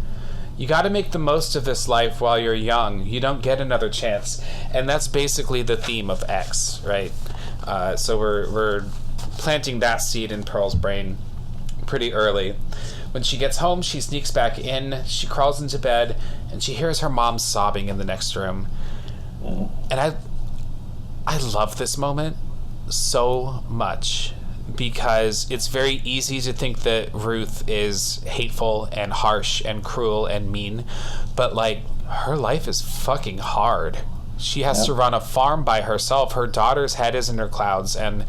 you got to make the most of this life while you're young. You don't get another chance. And that's basically the theme of X, right? So we're planting that seed in Pearl's brain pretty early. When she gets home, she sneaks back in, she crawls into bed, and she hears her mom sobbing in the next room. And I love this moment so much because it's very easy to think that Ruth is hateful and harsh and cruel and mean, but her life is fucking hard. She has to run a farm by herself. Her daughter's head is in her clouds, and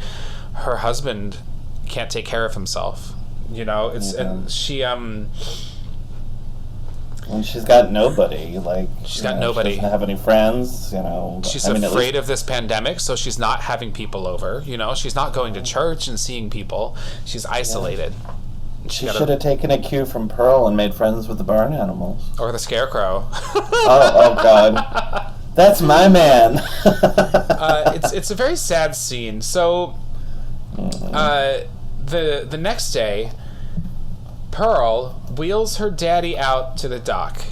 her husband can't take care of himself. And she and she's got nobody. She's got nobody. She doesn't have any friends. She's afraid of this pandemic, so she's not having people over. She's not going to church and seeing people. She's isolated. She should have taken a cue from Pearl and made friends with the barn animals or the scarecrow. oh God, that's my man. It's a very sad scene. So, the next day, Pearl wheels her daddy out to the dock,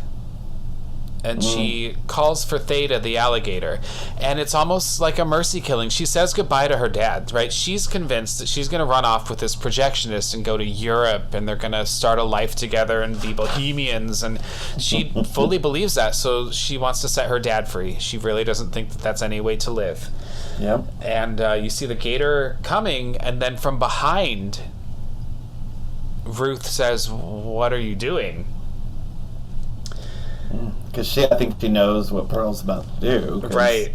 and she calls for Theta the alligator, and it's almost like a mercy killing. She says goodbye to her dad, right? She's convinced that she's going to run off with this projectionist and go to Europe, and they're going to start a life together and be bohemians, and she fully believes that, so she wants to set her dad free. She really doesn't think that that's any way to live. Yep. And you see the gator coming, and then from behind, Ruth says, "What are you doing?" Because I think she knows what Pearl's about to do. Right.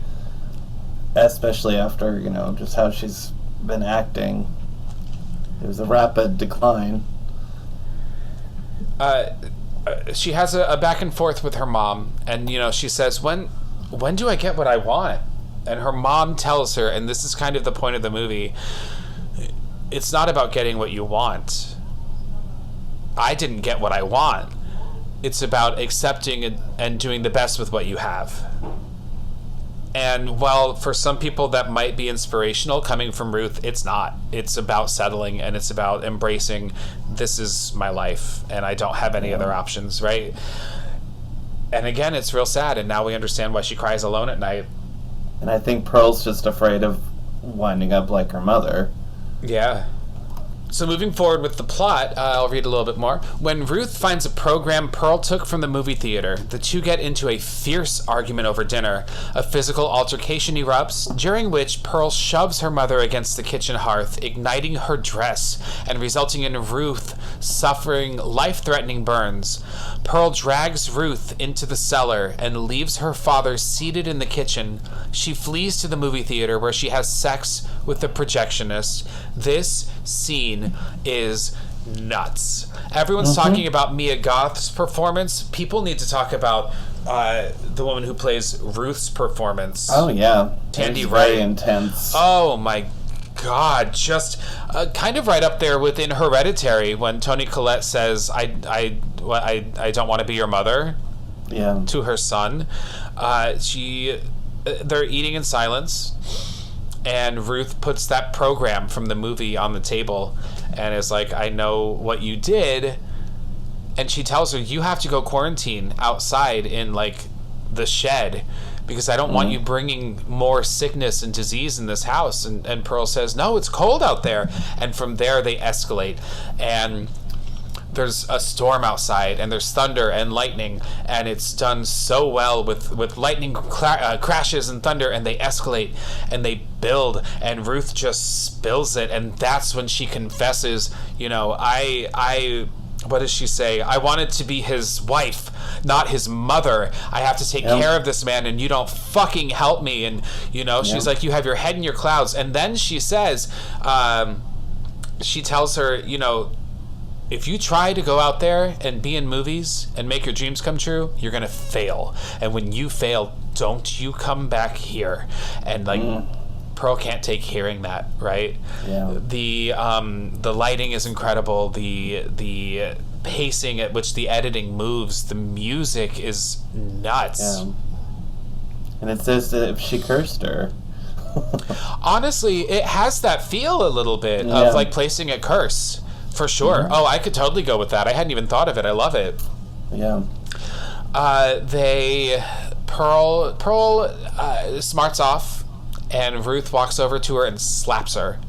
Especially after, just how she's been acting. There's a rapid decline. She has a back and forth with her mom, and, she says, when do I get what I want? And her mom tells her, and this is kind of the point of the movie, it's not about getting what you want. I didn't get what I want. It's about accepting and doing the best with what you have. And while for some people that might be inspirational coming from Ruth, it's not. It's about settling, and it's about embracing, this is my life and I don't have any other options, right? And again, it's real sad, and now we understand why she cries alone at night. And I think Pearl's just afraid of winding up like her mother. Yeah. So moving forward with the plot, I'll read a little bit more. When Ruth finds a program Pearl took from the movie theater, the two get into a fierce argument over dinner. A physical altercation erupts, during which Pearl shoves her mother against the kitchen hearth, igniting her dress and resulting in Ruth suffering life-threatening burns. Pearl drags Ruth into the cellar and leaves her father seated in the kitchen. She flees to the movie theater where she has sex with the projectionist. This scene is nuts. Everyone's talking about Mia Goth's performance. People need to talk about the woman who plays Ruth's performance. Oh yeah, Tandy it's Wright. Very intense. Oh my God, just kind of right up there within Hereditary when Toni Collette says, "I don't want to be your mother." Yeah. To her son, they're eating in silence. And Ruth puts that program from the movie on the table and is like, I know what you did, and she tells her, you have to go quarantine outside in, like, the shed, because I don't want you bringing more sickness and disease in this house. And Pearl says, no, it's cold out there. And from there they escalate, and there's a storm outside, and there's thunder and lightning, and it's done so well with lightning crashes and thunder, and they escalate and they build, and Ruth just spills it. And that's when she confesses, you know, I what does she say? I wanted to be his wife, not his mother. I have to take care of this man, and you don't fucking help me. And, you know, she's like, you have your head in your clouds. And then she says, she tells her, you know, if you try to go out there and be in movies and make your dreams come true, you're going to fail. And when you fail, don't you come back here. And, like, Pearl can't take hearing that, right? Yeah. The lighting is incredible. The pacing at which the editing moves, the music is nuts. Yeah. And it says that if she cursed her. Honestly, it has that feel a little bit of, like, placing a curse, for sure. Oh, I could totally go with that. I hadn't even thought of it. I love it. Yeah. Pearl smarts off, and Ruth walks over to her and slaps her.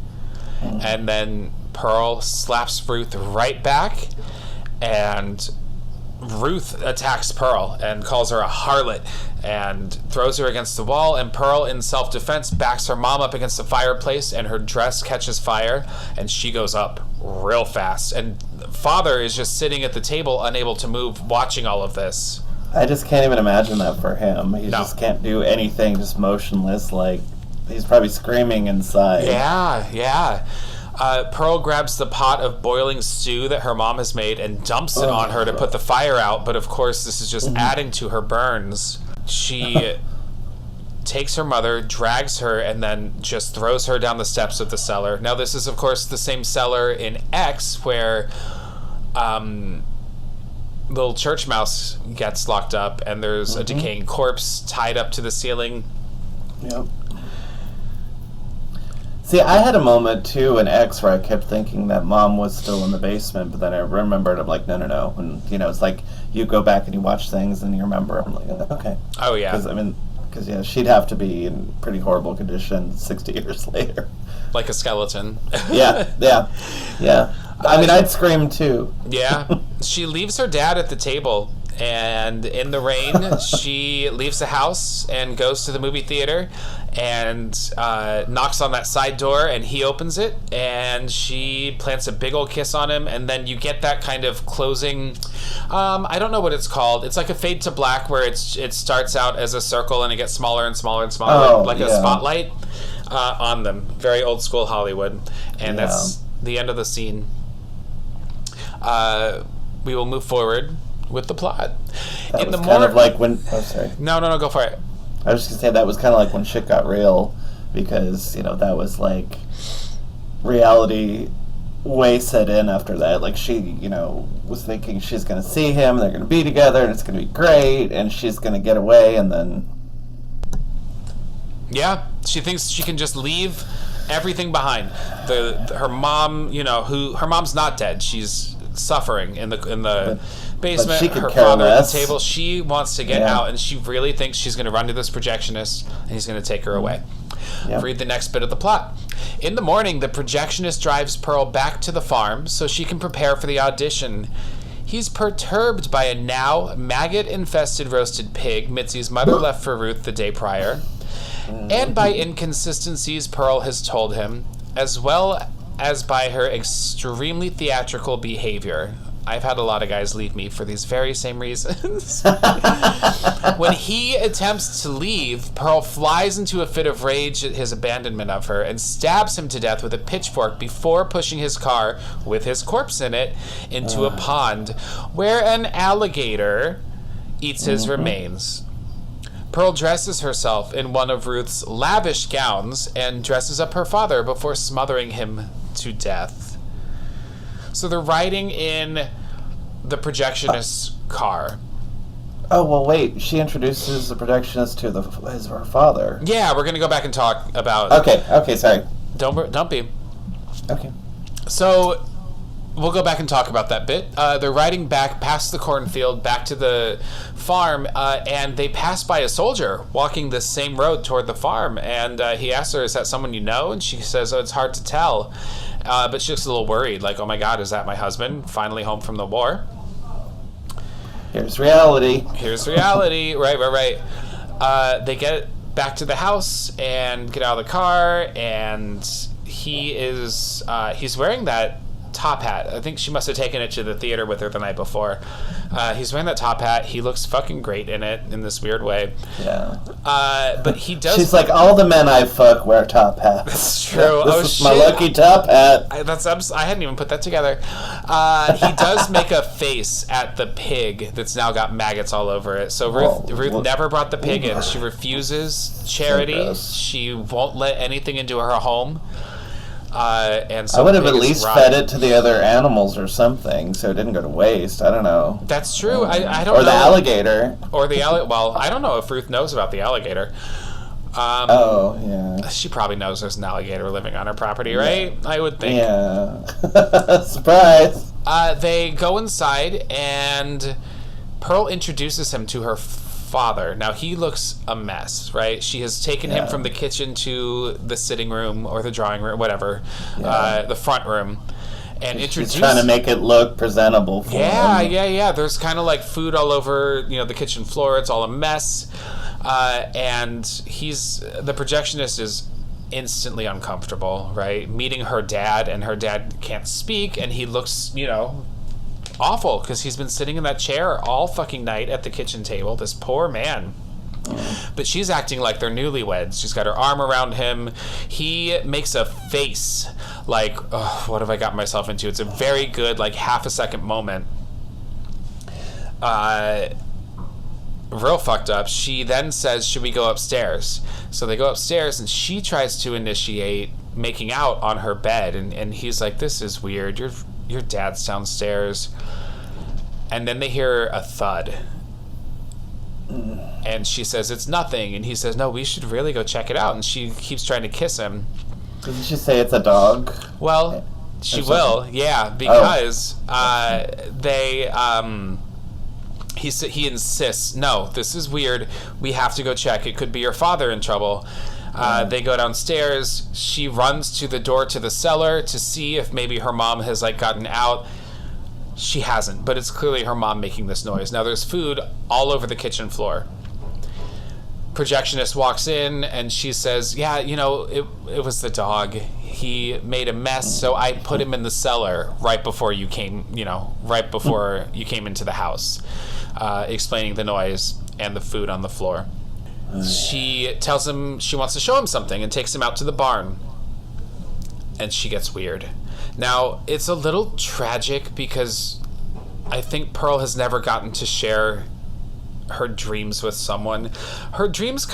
And then Pearl slaps Ruth right back, and Ruth attacks Pearl and calls her a harlot and throws her against the wall, and Pearl, in self-defense, backs her mom up against the fireplace, and her dress catches fire, and she goes up real fast. And Father is just sitting at the table, unable to move, watching all of this. I just can't even imagine that for him. He just can't do anything, just motionless, like, he's probably screaming inside. Yeah. Pearl grabs the pot of boiling stew that her mom has made and dumps it on her to put the fire out, but of course this is just adding to her burns. She takes her mother, drags her, and then just throws her down the steps of the cellar. Now this is, of course, the same cellar in X where little church mouse gets locked up, and there's a decaying corpse tied up to the ceiling. Yep. See, I had a moment, too, in X where I kept thinking that Mom was still in the basement, but then I remembered, I'm like, no. And, you know, it's like you go back and you watch things and you remember. I'm like, okay. Oh, yeah. Because she'd have to be in pretty horrible condition 60 years later. Like a skeleton. Yeah. I mean, I'd scream, too. Yeah. She leaves her dad at the table, and in the rain, she leaves the house and goes to the movie theater and knocks on that side door, and he opens it, and she plants a big old kiss on him, and then you get that kind of closing, I don't know what it's called. It's like a fade to black where it starts out as a circle and it gets smaller and smaller and smaller, like a spotlight on them. Very old school Hollywood. And that's the end of the scene. We will move forward with the plot. That was kind of like when... Oh, sorry. No, go for it. I was just going to say that was kind of like when shit got real, because, you know, that was like reality way set in after that. Like, she, you know, was thinking she's going to see him, they're going to be together, and it's going to be great, and she's going to get away, and then... Yeah, she thinks she can just leave everything behind. Her mom, you know, her mom's not dead. She's suffering in the basement. Her father at the table. She wants to get out, and she really thinks she's going to run to this projectionist, and he's going to take her away. Yep. Read the next bit of the plot. In the morning, the projectionist drives Pearl back to the farm so she can prepare for the audition. He's perturbed by a now maggot-infested roasted pig Mitzi's mother left for Ruth the day prior, and by inconsistencies Pearl has told him, as well as by her extremely theatrical behavior. I've had a lot of guys leave me for these very same reasons. When he attempts to leave, Pearl flies into a fit of rage at his abandonment of her and stabs him to death with a pitchfork before pushing his car, with his corpse in it, into a pond where an alligator eats his remains. Pearl dresses herself in one of Ruth's lavish gowns and dresses up her father before smothering him to death. So they're riding in the projectionist's car. Oh, well, wait. She introduces the projectionist to her father. Yeah, we're going to go back and talk about... Okay, sorry. Don't be. Okay. So we'll go back and talk about that bit. They're riding back past the cornfield, back to the farm, and they pass by a soldier walking this same road toward the farm. And he asks her, "Is that someone you know?" And she says, "Oh, it's hard to tell." But she looks a little worried, like, "Oh my God, is that my husband? Finally home from the war?" Here's reality. Here's reality. Right. They get back to the house and get out of the car, and he's wearing that top hat. I think she must have taken it to the theater with her the night before. He's wearing that top hat. He looks fucking great in it in this weird way. Yeah. But he does... She's like, all the men I fuck wear top hats. That's true. This is my lucky top hat. I hadn't even put that together. He does make a face at the pig that's now got maggots all over it. So Ruth never brought the pig in. She refuses charity. She won't let anything into her home. And so I would have at least fed it to the other animals or something, so it didn't go to waste. I don't know. That's true. I don't know. Or the alligator. Well, I don't know if Ruth knows about the alligator. Yeah. She probably knows there's an alligator living on her property, right? Yeah. I would think. Yeah. Surprise. They go inside, and Pearl introduces him to her father. Now, he looks a mess, right? She has taken him from the kitchen to the sitting room or the drawing room, whatever, the front room, and introduced... She's trying to make it look presentable for him. Yeah. There's kind of like food all over, the kitchen floor. It's all a mess. And the projectionist is instantly uncomfortable, right? Meeting her dad, and her dad can't speak, and he looks, awful, because he's been sitting in that chair all fucking night at the kitchen table. This poor man. But she's acting like they're newlyweds. She's got her arm around him. He makes a face like, oh, what have I got myself into? It's a very good, like, half-a-second moment. Real fucked up. She then says, should we go upstairs? So they go upstairs, and she tries to initiate making out on her bed, and he's like, this is weird. Your dad's downstairs. And then they hear a thud. And she says, it's nothing. And he says, no, we should really go check it out. And she keeps trying to kiss him. Didn't she say it's a dog? Well, she will, yeah, because he insists, no, this is weird. We have to go check. It could be your father in trouble. They go downstairs. She runs to the door to the cellar to see if maybe her mom has, like, gotten out. She hasn't, but it's clearly her mom making this noise. Now, there's food all over the kitchen floor. Projectionist walks in, and she says, yeah, it was the dog. He made a mess, so I put him in the cellar right before you came, you came into the house, explaining the noise and the food on the floor. She tells him she wants to show him something and takes him out to the barn. And she gets weird. Now, it's a little tragic because I think Pearl has never gotten to share her dreams with someone. Her dreams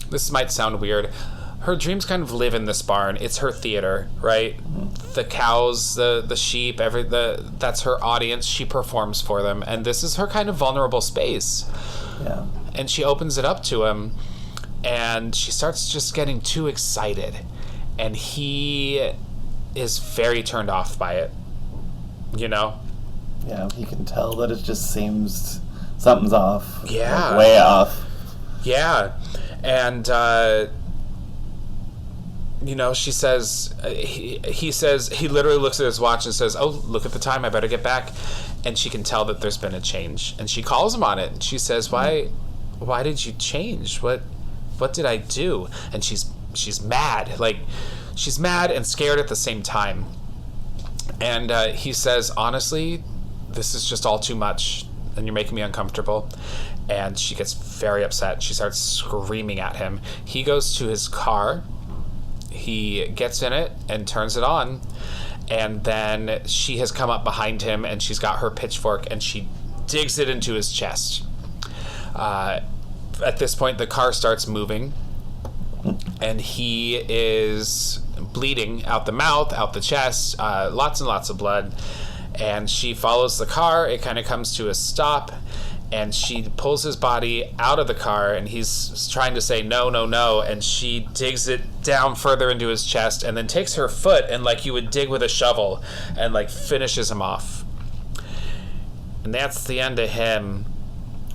this might sound weird, her dreams kind of live in this barn. It's her theater, right? The cows, the sheep, that's her audience. She performs for them. And this is her kind of vulnerable space. Yeah. And she opens it up to him, and she starts just getting too excited. And he is very turned off by it, Yeah, he can tell that it just seems something's off. Yeah. Like way off. Yeah. And, she says, he literally looks at his watch and says, oh, look at the time, I better get back. And she can tell that there's been a change. And she calls him on it. And she says, why did you change? What did I do? And she's mad. Like, she's mad and scared at the same time. And he says, honestly, this is just all too much, and you're making me uncomfortable. And she gets very upset. She starts screaming at him. He goes to his car. He gets in it and turns it on. And then she has come up behind him, and she's got her pitchfork, and she digs it into his chest. At this point, the car starts moving, and he is bleeding out the mouth, out the chest, lots and lots of blood. And she follows the car. It kind of comes to a stop, and she pulls his body out of the car, and he's trying to say no, no, no, and she digs it down further into his chest, and then takes her foot and, like you would dig with a shovel, and, like, finishes him off. And that's the end of him.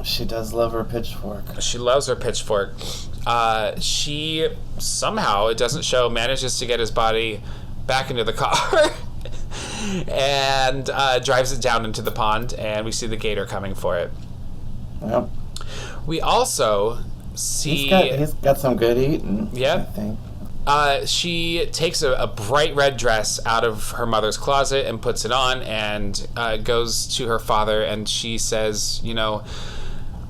She does love her pitchfork. She loves her pitchfork. She somehow, it doesn't show, manages to get his body back into the car and drives it down into the pond, and we see the gator coming for it. Yep. We also see... He's got some good eating, yeah. I think. She takes a bright red dress out of her mother's closet and puts it on, and goes to her father, and she says, you know,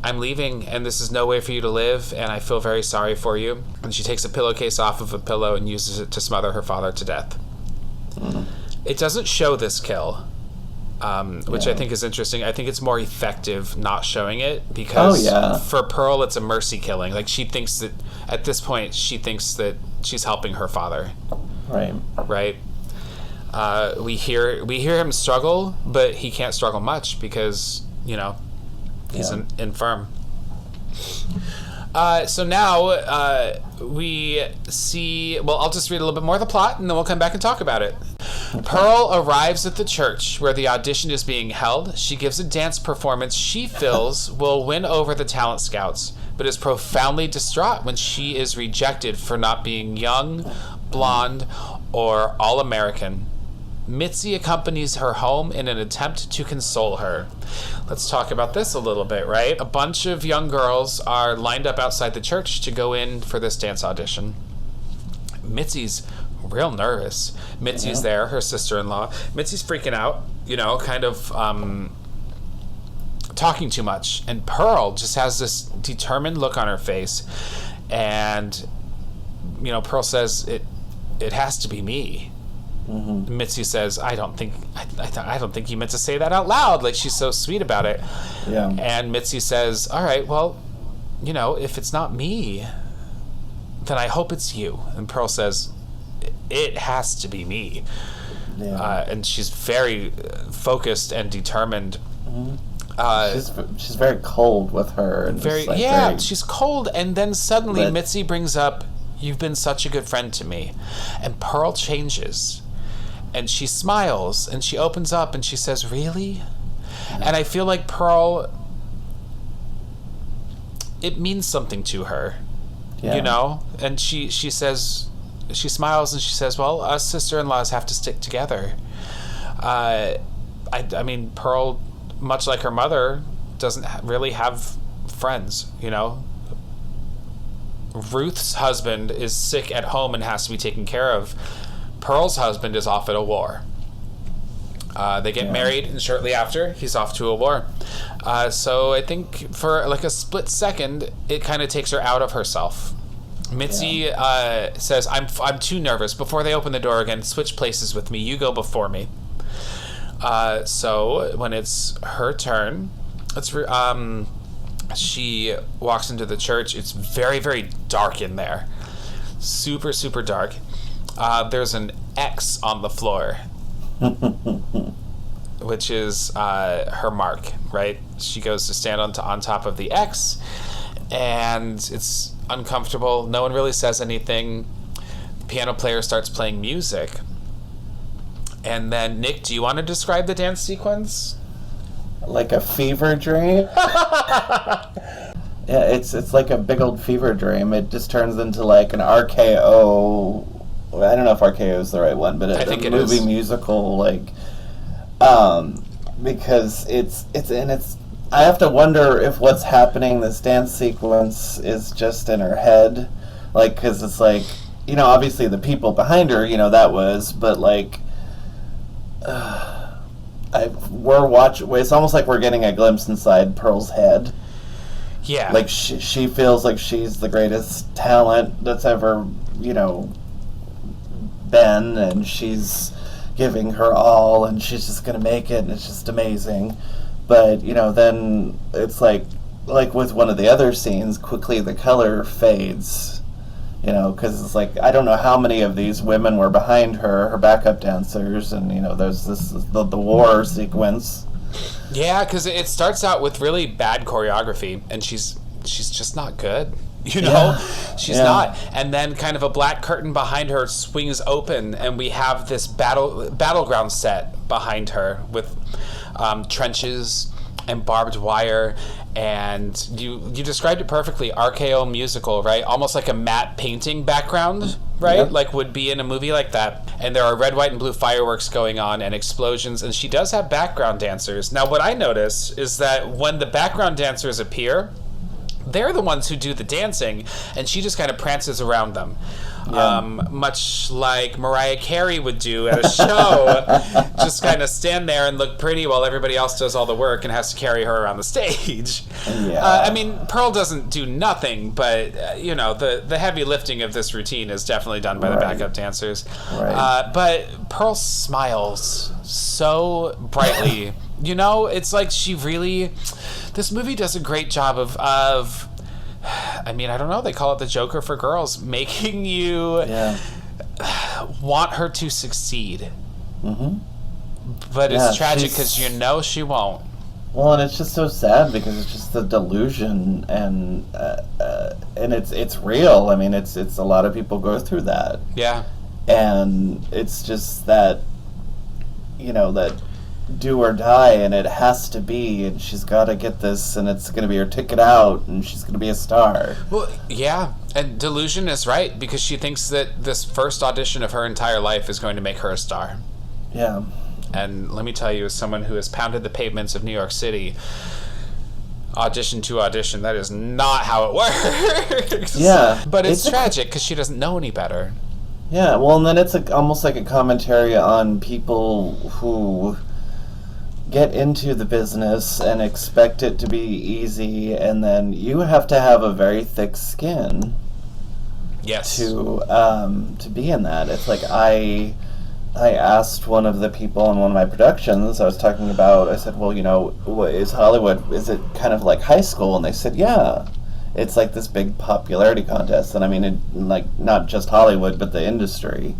I'm leaving, and this is no way for you to live, and I feel very sorry for you. And she takes a pillowcase off of a pillow and uses it to smother her father to death. Mm. It doesn't show this kill, which I think is interesting. I think it's more effective not showing it, because for Pearl, it's a mercy killing. Like, she thinks that, at this point, she thinks that she's helping her father. Right. Right? We hear him struggle, but he can't struggle much because, you know, he's infirm. So now we see... Well, I'll just read a little bit more of the plot, and then we'll come back and talk about it. Okay. Pearl arrives at the church where the audition is being held. She gives a dance performance she feels will win over the talent scouts, but is profoundly distraught when she is rejected for not being young, blonde, or all-American. Mitzi accompanies her home in an attempt to console her. Let's talk about this a little bit, right? A bunch of young girls are lined up outside the church to go in for this dance audition. Mitzi's real nervous. Mitzi's there, her sister-in-law. Mitzi's freaking out, you know, kind of talking too much. And Pearl just has this determined look on her face. And, you know, Pearl says, it has to be me. Mm-hmm. Mitzi says, I don't think you meant to say that out loud. Like, she's so sweet about it. Yeah. And Mitzi says, all right, well, you know, if it's not me, then I hope it's you. And Pearl says, it has to be me. Yeah. And she's very focused and determined. Mm-hmm. She's very cold with her. And she's cold. And then suddenly Mitzi brings up, you've been such a good friend to me. And Pearl changes. And she smiles, and she opens up, and she says, really? And I feel like Pearl, it means something to her, you know? And she says, she smiles, and she says, well, us sister-in-laws have to stick together. I mean, Pearl, much like her mother, doesn't really have friends, you know? Ruth's husband is sick at home and has to be taken care of. Pearl's husband is off at a war. They get married, and shortly after, he's off to a war. So I think for like a split second, it kind of takes her out of herself. Mitzi says, I'm too nervous. Before they open the door again, switch places with me. You go before me. So when it's her turn, she walks into the church. It's very, very dark in there. Super, super dark. There's an X on the floor, which is her mark, right? She goes to stand on top of the X, and it's uncomfortable. No one really says anything. The piano player starts playing music. And then, Nick, do you want to describe the dance sequence? Like a fever dream? Yeah, it's like a big old fever dream. It just turns into like an RKO. I don't know if RKO is the right one, but it's a movie musical, like, because it's I have to wonder if what's happening, this dance sequence, is just in her head, like, because it's like, you know, obviously the people behind her, you know, that was, but like, it's almost like we're getting a glimpse inside Pearl's head. Yeah. Like, she feels like she's the greatest talent that's ever, you know, been, and she's giving her all, and she's just gonna make it, and it's just amazing. But, you know, then it's like with one of the other scenes, quickly the color fades, you know, because it's like, I don't know how many of these women were behind her backup dancers, and, you know, there's the war sequence. Yeah, because it starts out with really bad choreography, and she's just not good. You know, she's not. And then kind of a black curtain behind her swings open, and we have this battleground set behind her with trenches and barbed wire. And you described it perfectly, RKO musical, right? Almost like a matte painting background, right? Yep. Like would be in a movie like that. And there are red, white, and blue fireworks going on and explosions. And she does have background dancers. Now, what I notice is that when the background dancers appear, they're the ones who do the dancing, and she just kind of prances around them. Yeah. Much like Mariah Carey would do at a show, just kind of stand there and look pretty while everybody else does all the work and has to carry her around the stage. Yeah. I mean, Pearl doesn't do nothing, but, the heavy lifting of this routine is definitely done by the backup dancers. Right. But Pearl smiles so brightly. It's like she really... This movie does a great job of I mean, I don't know, they call it the Joker for girls, making you want her to succeed. Mm-hmm. But it's tragic because she won't. Well, and it's just so sad because it's just the delusion, and it's real. I mean, it's a lot of people go through that. Yeah. And it's just that, that do or die, and it has to be, and she's got to get this, and it's going to be her ticket out, and she's going to be a star. Well, yeah, and delusion is right, because she thinks that this first audition of her entire life is going to make her a star. Yeah. And let me tell you, as someone who has pounded the pavements of New York City, audition to audition, that is not how it works. Yeah. But it's tragic, because she doesn't know any better. Yeah, well, and then it's almost like a commentary on people who get into the business and expect it to be easy, and then you have to have a very thick skin. Yes. To be in that. It's like I asked one of the people in one of my productions, I said, well, what is Hollywood? Is it kind of like high school? And they said, yeah. It's like this big popularity contest, and I mean, not just Hollywood, but the industry.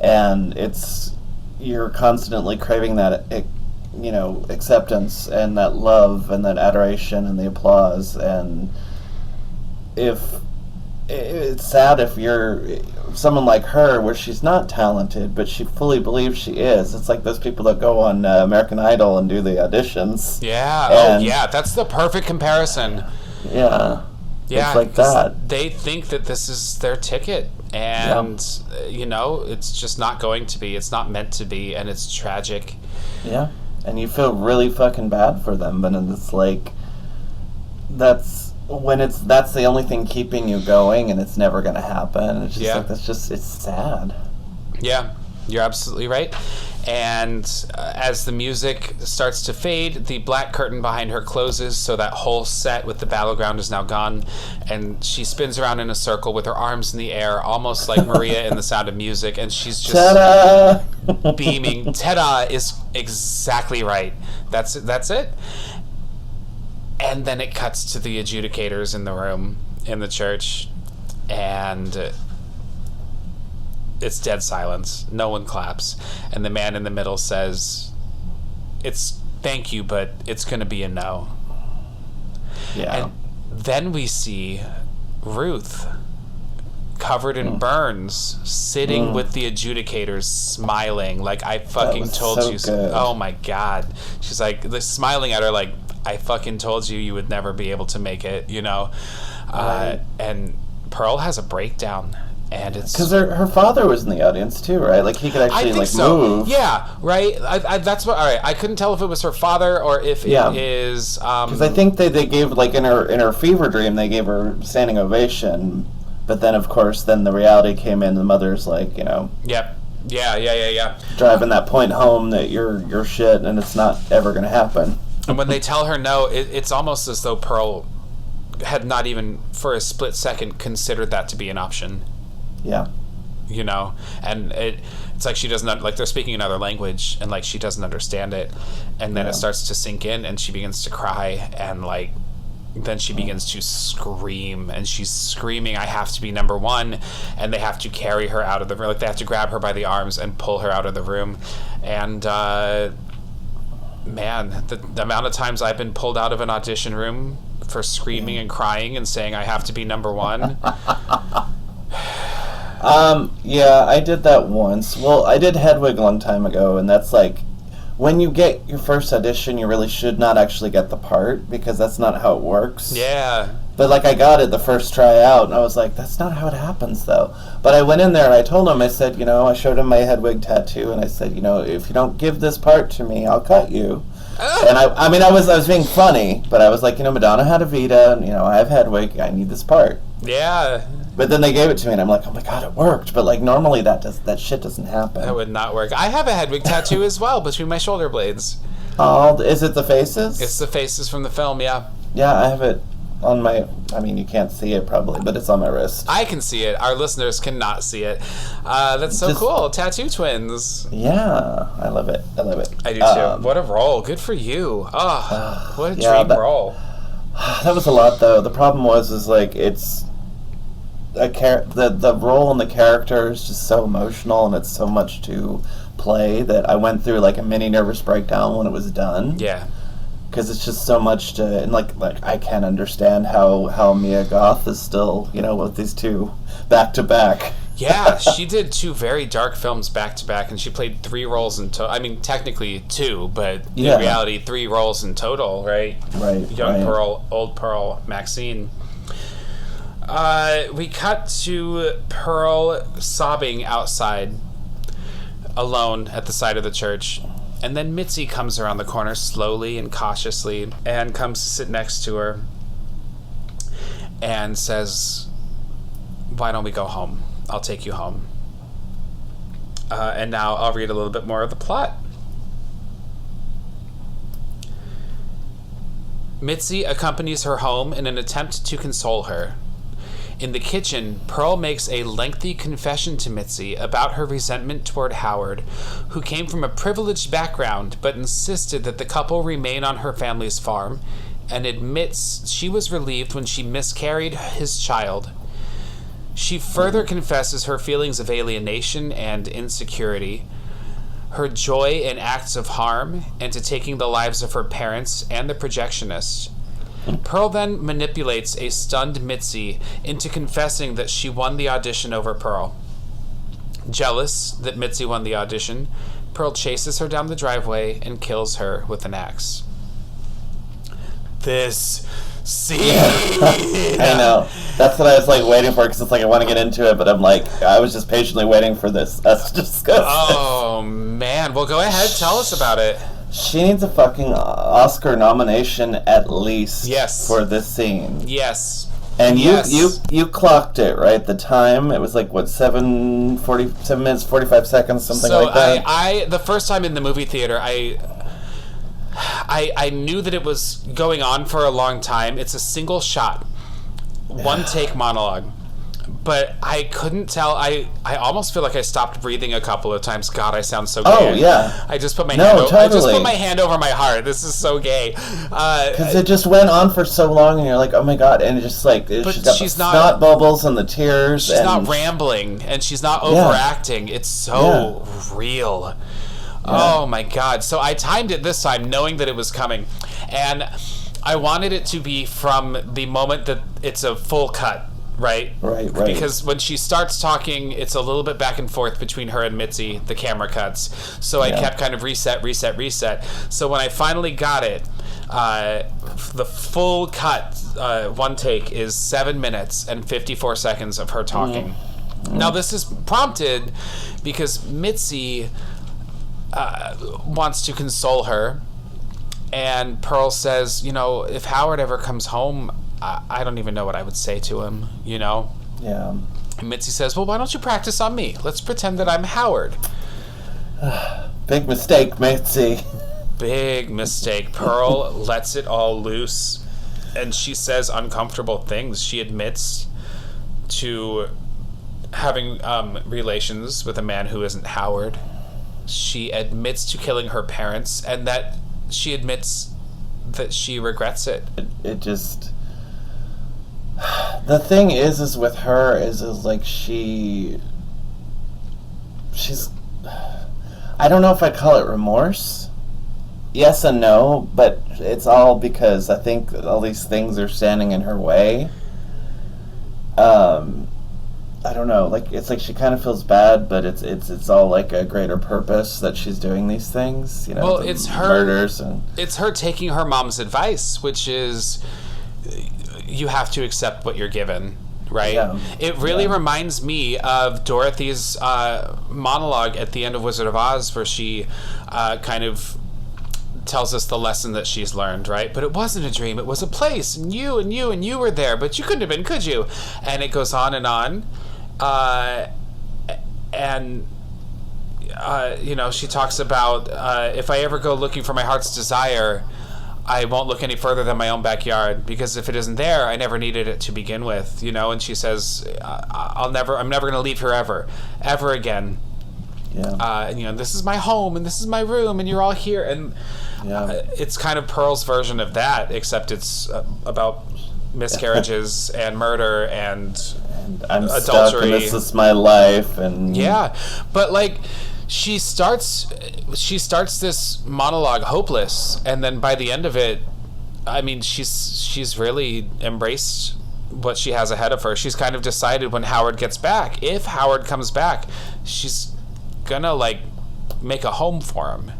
And you're constantly craving that acceptance and that love and that adoration and the applause. And it's sad if you're someone like her where she's not talented but she fully believes she is. It's like those people that go on American Idol and do the auditions. Yeah. That's the perfect comparison. Yeah, it's like that. They think that this is their ticket, and it's just not going to be. It's not meant to be, and it's tragic. Yeah. And you feel really fucking bad for them, but it's like that's the only thing keeping you going, and it's never gonna happen. It's just it's sad. Yeah, you're absolutely right. And as the music starts to fade, the black curtain behind her closes, so that whole set with the battleground is now gone, and she spins around in a circle with her arms in the air, almost like Maria in The Sound of Music, and she's just Ta-da! Beaming. Ta-da is exactly right. That's it. And then it cuts to the adjudicators in the room in the church, and it's dead silence. No one claps. And the man in the middle says, "It's thank you, but it's going to be a no." Yeah. And then we see Ruth, covered in burns, sitting with the adjudicators, smiling like, "I fucking told you so." Oh my God. She's like, smiling at her like, "I fucking told you you would never be able to make it," And Pearl has a breakdown. And it's because her father was in the audience too, right? Like he could actually move. Yeah, right. That's what. All right, I couldn't tell if it was her father or if it is. Because I think they gave in her fever dream they gave her standing ovation, but then of course the reality came in. The mother's like Yep. Yeah. Driving that point home that you're shit and it's not ever gonna happen. And when they tell her no, it's almost as though Pearl had not even for a split second considered that to be an option. Yeah. And it's like she doesn't, like they're speaking another language and like she doesn't understand it. And then it starts to sink in and she begins to cry and like then she begins to scream and she's screaming, "I have to be number one." And they have to carry her out of the room. Like they have to grab her by the arms and pull her out of the room. And man, the amount of times I've been pulled out of an audition room for screaming and crying and saying I have to be number one. Yeah, I did that once. Well, I did Hedwig a long time ago, and that's like, when you get your first audition, you really should not actually get the part, because that's not how it works. Yeah. But, like, I got it the first tryout, and I was like, that's not how it happens, though. But I went in there, and I told him, I said, I showed him my Hedwig tattoo, and I said, if you don't give this part to me, I'll cut you. And I was being funny, but I was like, Madonna had Evita, and, I have Hedwig, I need this part. Yeah. But then they gave it to me, and I'm like, oh my god, it worked. But, like, normally that shit doesn't happen. That would not work. I have a Hedwig tattoo as well, between my shoulder blades. Oh, is it the faces? It's the faces from the film, yeah. Yeah, I have it on my... you can't see it probably, but it's on my wrist. I can see it. Our listeners cannot see it. That's so cool. Tattoo twins. Yeah, I love it. I do too. What a role. Good for you. Oh, what a dream role. That was a lot, though. The problem is like, it's... the role and the character is just so emotional, and it's so much to play that I went through like a mini nervous breakdown when it was done. Yeah. Because it's just so much to, and like I can't understand how Mia Goth is still, with these two back to back. Yeah, she did 2 very dark films back to back, and she played 3 roles in total. Technically 2, but in reality 3 roles in total, right? Right. Young Pearl, Old Pearl, Maxine. We cut to Pearl sobbing outside, alone at the side of the church. And then Mitzi comes around the corner slowly and cautiously and comes to sit next to her and says, why don't we go home? I'll take you home. And now I'll read a little bit more of the plot. Mitzi accompanies her home in an attempt to console her. In the kitchen, Pearl makes a lengthy confession to Mitzi about her resentment toward Howard, who came from a privileged background but insisted that the couple remain on her family's farm, and admits she was relieved when she miscarried his child. She further confesses her feelings of alienation and insecurity, her joy in acts of harm, and to taking the lives of her parents and the projectionist. Pearl then manipulates a stunned Mitzi into confessing that she won the audition over Pearl. Jealous that Mitzi won the audition, Pearl chases her down the driveway and kills her with an axe. This scene! I know. That's what I was waiting for, because it's I want to get into it, but I was just patiently waiting for this. That's disgusting. Oh, man. Well, go ahead. Tell us about it. She needs a fucking Oscar nomination at least. Yes. For this scene. Yes. And you clocked it, right? The time, it was 7 minutes 45 seconds, something like that. So I the first time in the movie theater, I knew that it was going on for a long time. It's a single shot, one take monologue. But I couldn't tell. I almost feel like I stopped breathing a couple of times. God, I sound so gay. Oh, yeah. I just put my I just put my hand over my heart. This is so gay. Because it just went on for so long, and you're like, oh my god, and it's just she's got the snot bubbles and the tears. She's not rambling, and she's not overacting. It's so real. Yeah. Oh my god. So I timed it this time, knowing that it was coming, and I wanted it to be from the moment that it's a full cut. Right. Because when she starts talking, it's a little bit back and forth between her and Mitzi. The camera cuts, so I kept kind of reset. So when I finally got it, the full cut, one take, is 7 minutes and 54 seconds of her talking. Now this is prompted because Mitzi wants to console her, and Pearl says, if Howard ever comes home, I don't even know what I would say to him, Yeah. And Mitzi says, well, why don't you practice on me? Let's pretend that I'm Howard. Big mistake, Mitzi. Big mistake. Pearl lets it all loose, and she says uncomfortable things. She admits to having relations with a man who isn't Howard. She admits to killing her parents, and that she admits that she regrets it. It just... The thing is with her is she's... I don't know if I call it remorse, yes and no, but it's all because I think all these things are standing in her way. I don't know, like, it's like she kind of feels bad, but it's all like a greater purpose that she's doing these things, you know. Well, it's her murders and it's her taking her mom's advice, which is you have to accept what you're given, right? Yeah. It really reminds me of Dorothy's monologue at the end of Wizard of Oz, where she kind of tells us the lesson that she's learned, right? But it wasn't a dream, it was a place, and you and you and you were there, but you couldn't have been, could you? And it goes on and on. You know, she talks about if I ever go looking for my heart's desire, I won't look any further than my own backyard, because if it isn't there, I never needed it to begin with, you know. And she says, I'm never going to leave her ever again. yeah. And, you know, this is my home and this is my room and you're all here. And it's kind of Pearl's version of that, except it's about miscarriages and murder and I'm adultery. stuck and this is my life, and yeah, but like she starts this monologue hopeless, and then by the end of it, I mean, she's really embraced what she has ahead of her. She's kind of decided when Howard gets back, if Howard comes back, she's gonna like make a home for him.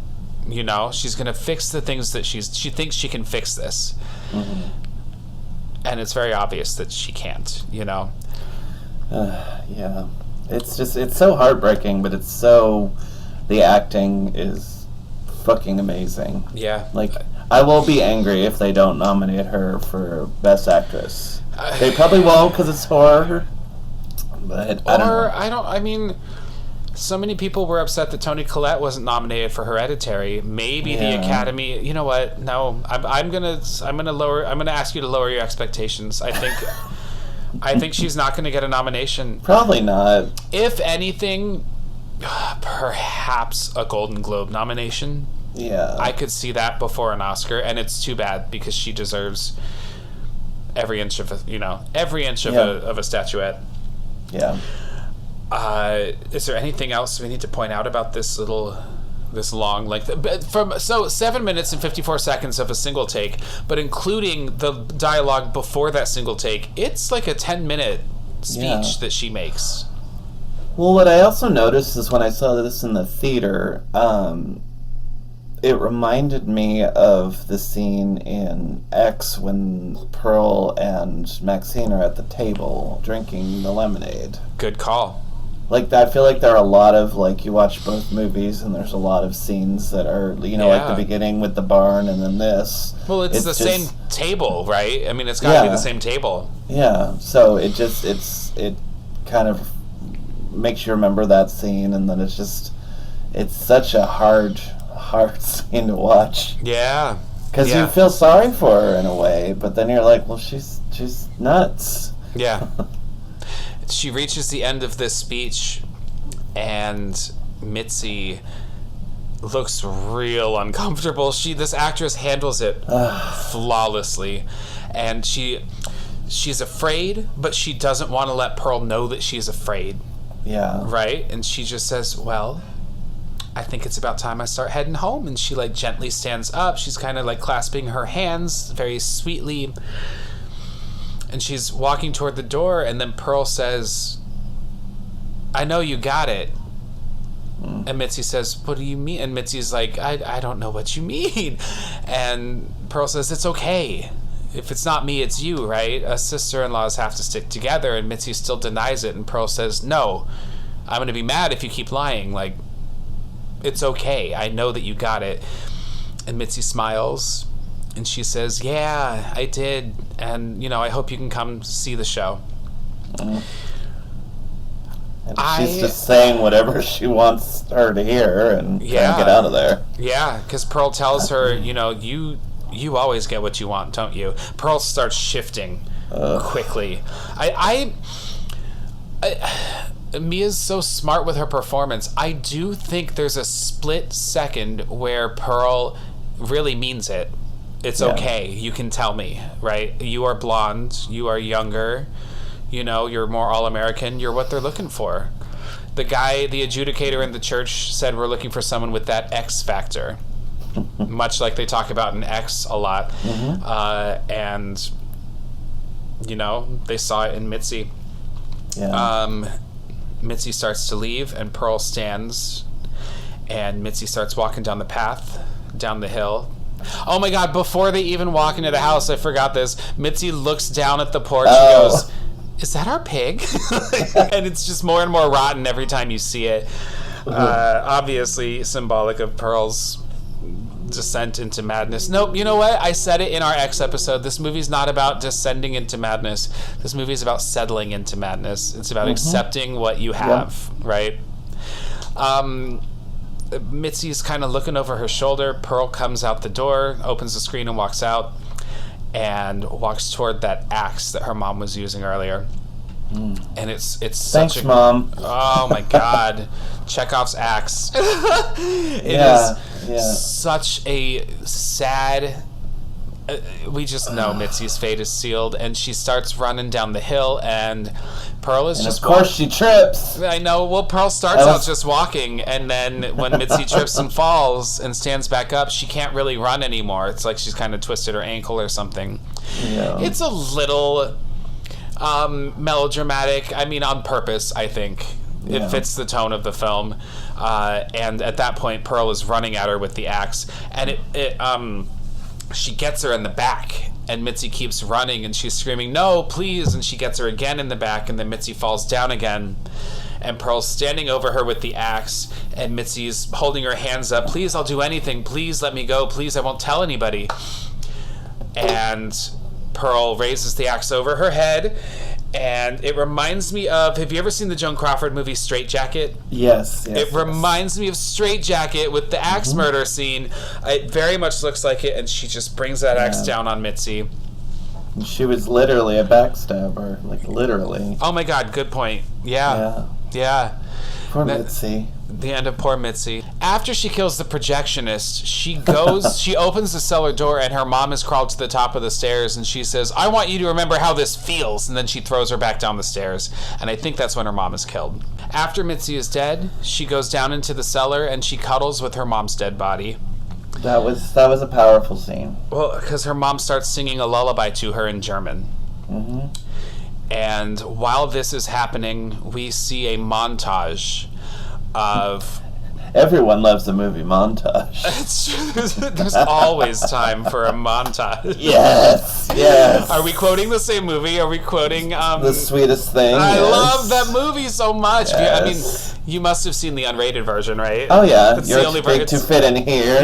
You know, she's gonna fix the things that she thinks she can fix this. Mm-hmm. And it's very obvious that she can't, you know. Yeah, it's so heartbreaking, but the acting is fucking amazing. Yeah. Like, I will be angry if they don't nominate her for Best Actress. They probably won't because it's horror. But I mean, so many people were upset that Toni Collette wasn't nominated for Hereditary. Maybe the Academy. You know what? No, I'm gonna ask you to lower your expectations. I think she's not gonna get a nomination. Probably not. If anything, perhaps a Golden Globe nomination. Yeah. I could see that before an Oscar, and it's too bad because she deserves every inch of a statuette. Yeah. Is there anything else we need to point out about this long length? 7 minutes and 54 seconds of a single take, but including the dialogue before that single take, it's like a 10-minute speech that she makes. Well, what I also noticed is when I saw this in the theater, it reminded me of the scene in X when Pearl and Maxine are at the table drinking the lemonade. Good call. Like, I feel like there are a lot of, like, you watch both movies and there's a lot of scenes that are, you know, like the beginning with the barn and then this. Well, it's the same table, right? I mean, it's got to be the same table. Yeah, so it kind of makes you remember that scene, and then it's such a hard scene to watch. Yeah. Because you feel sorry for her in a way, but then you're like, well, she's nuts. Yeah. She reaches the end of this speech, and Mitzi looks real uncomfortable. This actress handles it flawlessly, and she's afraid, but she doesn't want to let Pearl know that she's afraid. Yeah. Right? And she just says, well, I think it's about time I start heading home. And she like gently stands up. She's kind of like clasping her hands very sweetly. And she's walking toward the door, and then Pearl says, I know you got it. And Mitzi says, what do you mean? And Mitzi's like, I don't know what you mean. And Pearl says, it's okay. If it's not me, it's you, right? Us sister-in-laws have to stick together. And Mitzi still denies it. And Pearl says, no, I'm going to be mad if you keep lying. Like, it's okay. I know that you got it. And Mitzi smiles. And she says, yeah, I did. And, you know, I hope you can come see the show. And she's just saying whatever she wants her to hear and try and get out of there. Yeah, because Pearl tells her, you know, you always get what you want, don't you? Pearl starts shifting quickly. Mia's so smart with her performance. I do think there's a split second where Pearl really means it. It's okay. You can tell me, right? You are blonde. You are younger. You know, you're more all-American. You're what they're looking for. The guy, the adjudicator in the church, said we're looking for someone with that X factor. much like they talk about in X a lot. And, you know, they saw it in Mitzi. Yeah. Mitzi starts to leave, and Pearl stands, and Mitzi starts walking down the path, down the hill. Oh my God, before they even walk into the house, I forgot this. Mitzi looks down at the porch and goes, "Is that our pig?" And it's just more and more rotten every time you see it. Obviously symbolic of Pearl's descent into madness. Nope, you know what? I said it in our X episode. This movie's not about descending into madness. This movie is about settling into madness. It's about accepting what you have, right? Mitzi's kind of looking over her shoulder. Pearl comes out the door, opens the screen and walks out, and walks toward that axe that her mom was using earlier. And it's Thanks, such a Mom. Oh my God, Chekhov's axe. It is such a sad. We just know Mitzi's fate is sealed, and she starts running down the hill, and Pearl is just. Of course, she trips. I know. Well, Pearl starts out just walking, and then when Mitzi trips and falls and stands back up, she can't really run anymore. It's like she's kind of twisted her ankle or something. Yeah. It's a little melodramatic. I mean, on purpose, I think. It fits the tone of the film. And at that point, Pearl is running at her with the axe, and she gets her in the back, and Mitzi keeps running, and she's screaming, "No, please!" And she gets her again in the back, and then Mitzi falls down again, and Pearl's standing over her with the axe, and Mitzi's holding her hands up. "Please, I'll do anything. Please let me go. Please, I won't tell anybody." And Pearl raises the axe over her head, and it reminds me of, have you ever seen the Joan Crawford movie Straight Jacket? Yes. It reminds me of Straight Jacket with the axe murder scene. It very much looks like it, and she just brings that axe down on Mitzi. She was literally a backstabber, like literally. Oh my God, good point. Yeah. Poor Mitzi. The end of poor Mitzi. After she kills the projectionist, she goes, she opens the cellar door, and her mom has crawled to the top of the stairs, and she says, "I want you to remember how this feels," and then she throws her back down the stairs, and I think that's when her mom is killed. After Mitzi is dead, she goes down into the cellar, and she cuddles with her mom's dead body. That was a powerful scene. Well, because her mom starts singing a lullaby to her in German. And while this is happening, we see a montage of... Everyone loves a movie montage. It's true. There's always time for a montage. Yes. Are we quoting the same movie? Are we quoting... The Sweetest Thing. I love that movie so much. Yes. I mean, you must have seen the unrated version, right? Oh, yeah. It's You're the only too big to fit in here.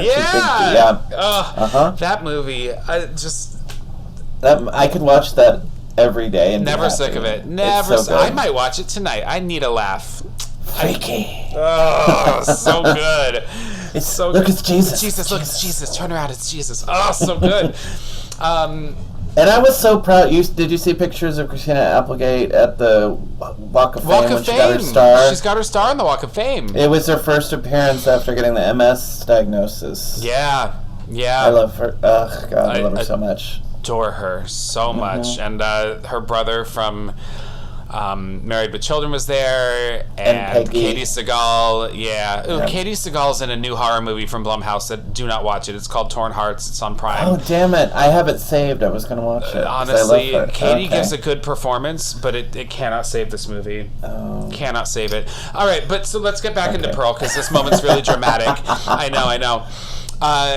That movie, I could watch that every day and never sick of it. Never. I might watch it tonight. I need a laugh. Freaky. Oh, so good. It's so good. Look, it's Jesus. Look, it's Jesus. Turn around, it's Jesus. Oh, so good. And I was so proud. Did you see pictures of Christina Applegate at the Walk of Fame when she got her star? She's got her star on the Walk of Fame. It was her first appearance after getting the MS diagnosis. Yeah. I love her. Oh, God, I love her so much. Adore her so much. And her brother from Married with Children was there, and Katie Sagal. Katie Sagal's in a new horror movie from Blumhouse. Do not watch it. It's called Torn Hearts. It's on Prime. Oh, damn it. I have it saved. I was going to watch it. Honestly, Katie gives a good performance, but it cannot save this movie. Cannot save it. All right, but so let's get back into Pearl, because this moment's really dramatic. I know.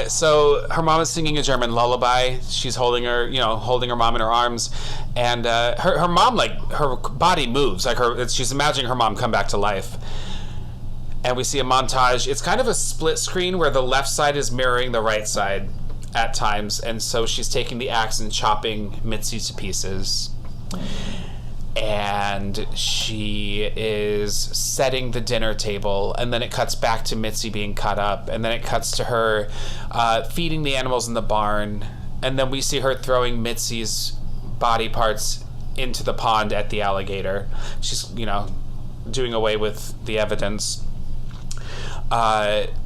So her mom is singing a German lullaby. She's holding her mom in her arms, and her mom, like, her body moves, like she's imagining her mom come back to life. And we see a montage. It's kind of a split screen where the left side is mirroring the right side at times, and so she's taking the axe and chopping Mitzi to pieces. And she is setting the dinner table, and then it cuts back to Mitzi being cut up, and then it cuts to her feeding the animals in the barn, and then we see her throwing Mitzi's body parts into the pond at the alligator. She's, doing away with the evidence.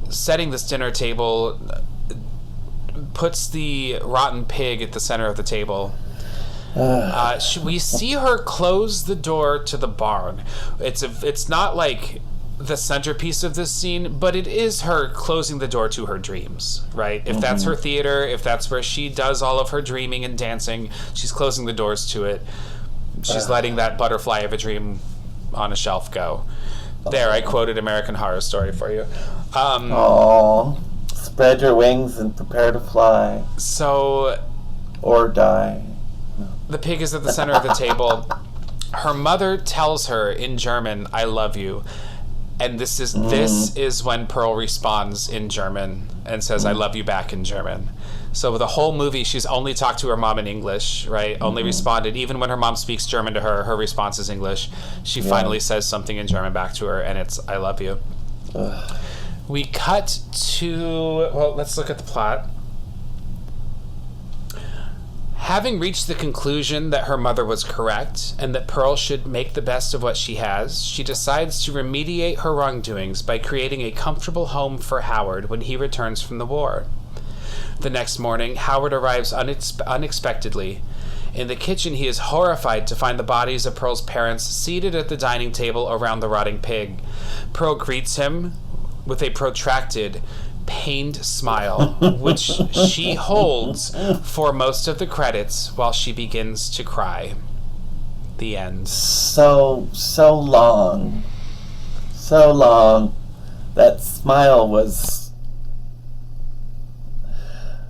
Setting this dinner table puts the rotten pig at the center of the table. We see her close the door to the barn. It's not like the centerpiece of this scene, but it is her closing the door to her dreams, right? If that's her theater, if that's where she does all of her dreaming and dancing, she's closing the doors to it. She's letting that butterfly of a dream on a shelf go. There, I quoted American Horror Story for you. Spread your wings and prepare to fly. So... Or die. The pig is at the center of the table. Her mother tells her in German, "I love you." And this is when Pearl responds in German and says, "I love you" back in German. So the whole movie, she's only talked to her mom in English, right? Only responded. Even when her mom speaks German to her, her response is English. She finally says something in German back to her, and it's, "I love you." We cut to... Well, let's look at the plot. Having reached the conclusion that her mother was correct and that Pearl should make the best of what she has, she decides to remediate her wrongdoings by creating a comfortable home for Howard when he returns from the war. The next morning, Howard arrives unexpectedly. In the kitchen, he is horrified to find the bodies of Pearl's parents seated at the dining table around the rotting pig. Pearl greets him with a protracted, pained smile, which she holds for most of the credits while she begins to cry. The end. So long. So long. That smile was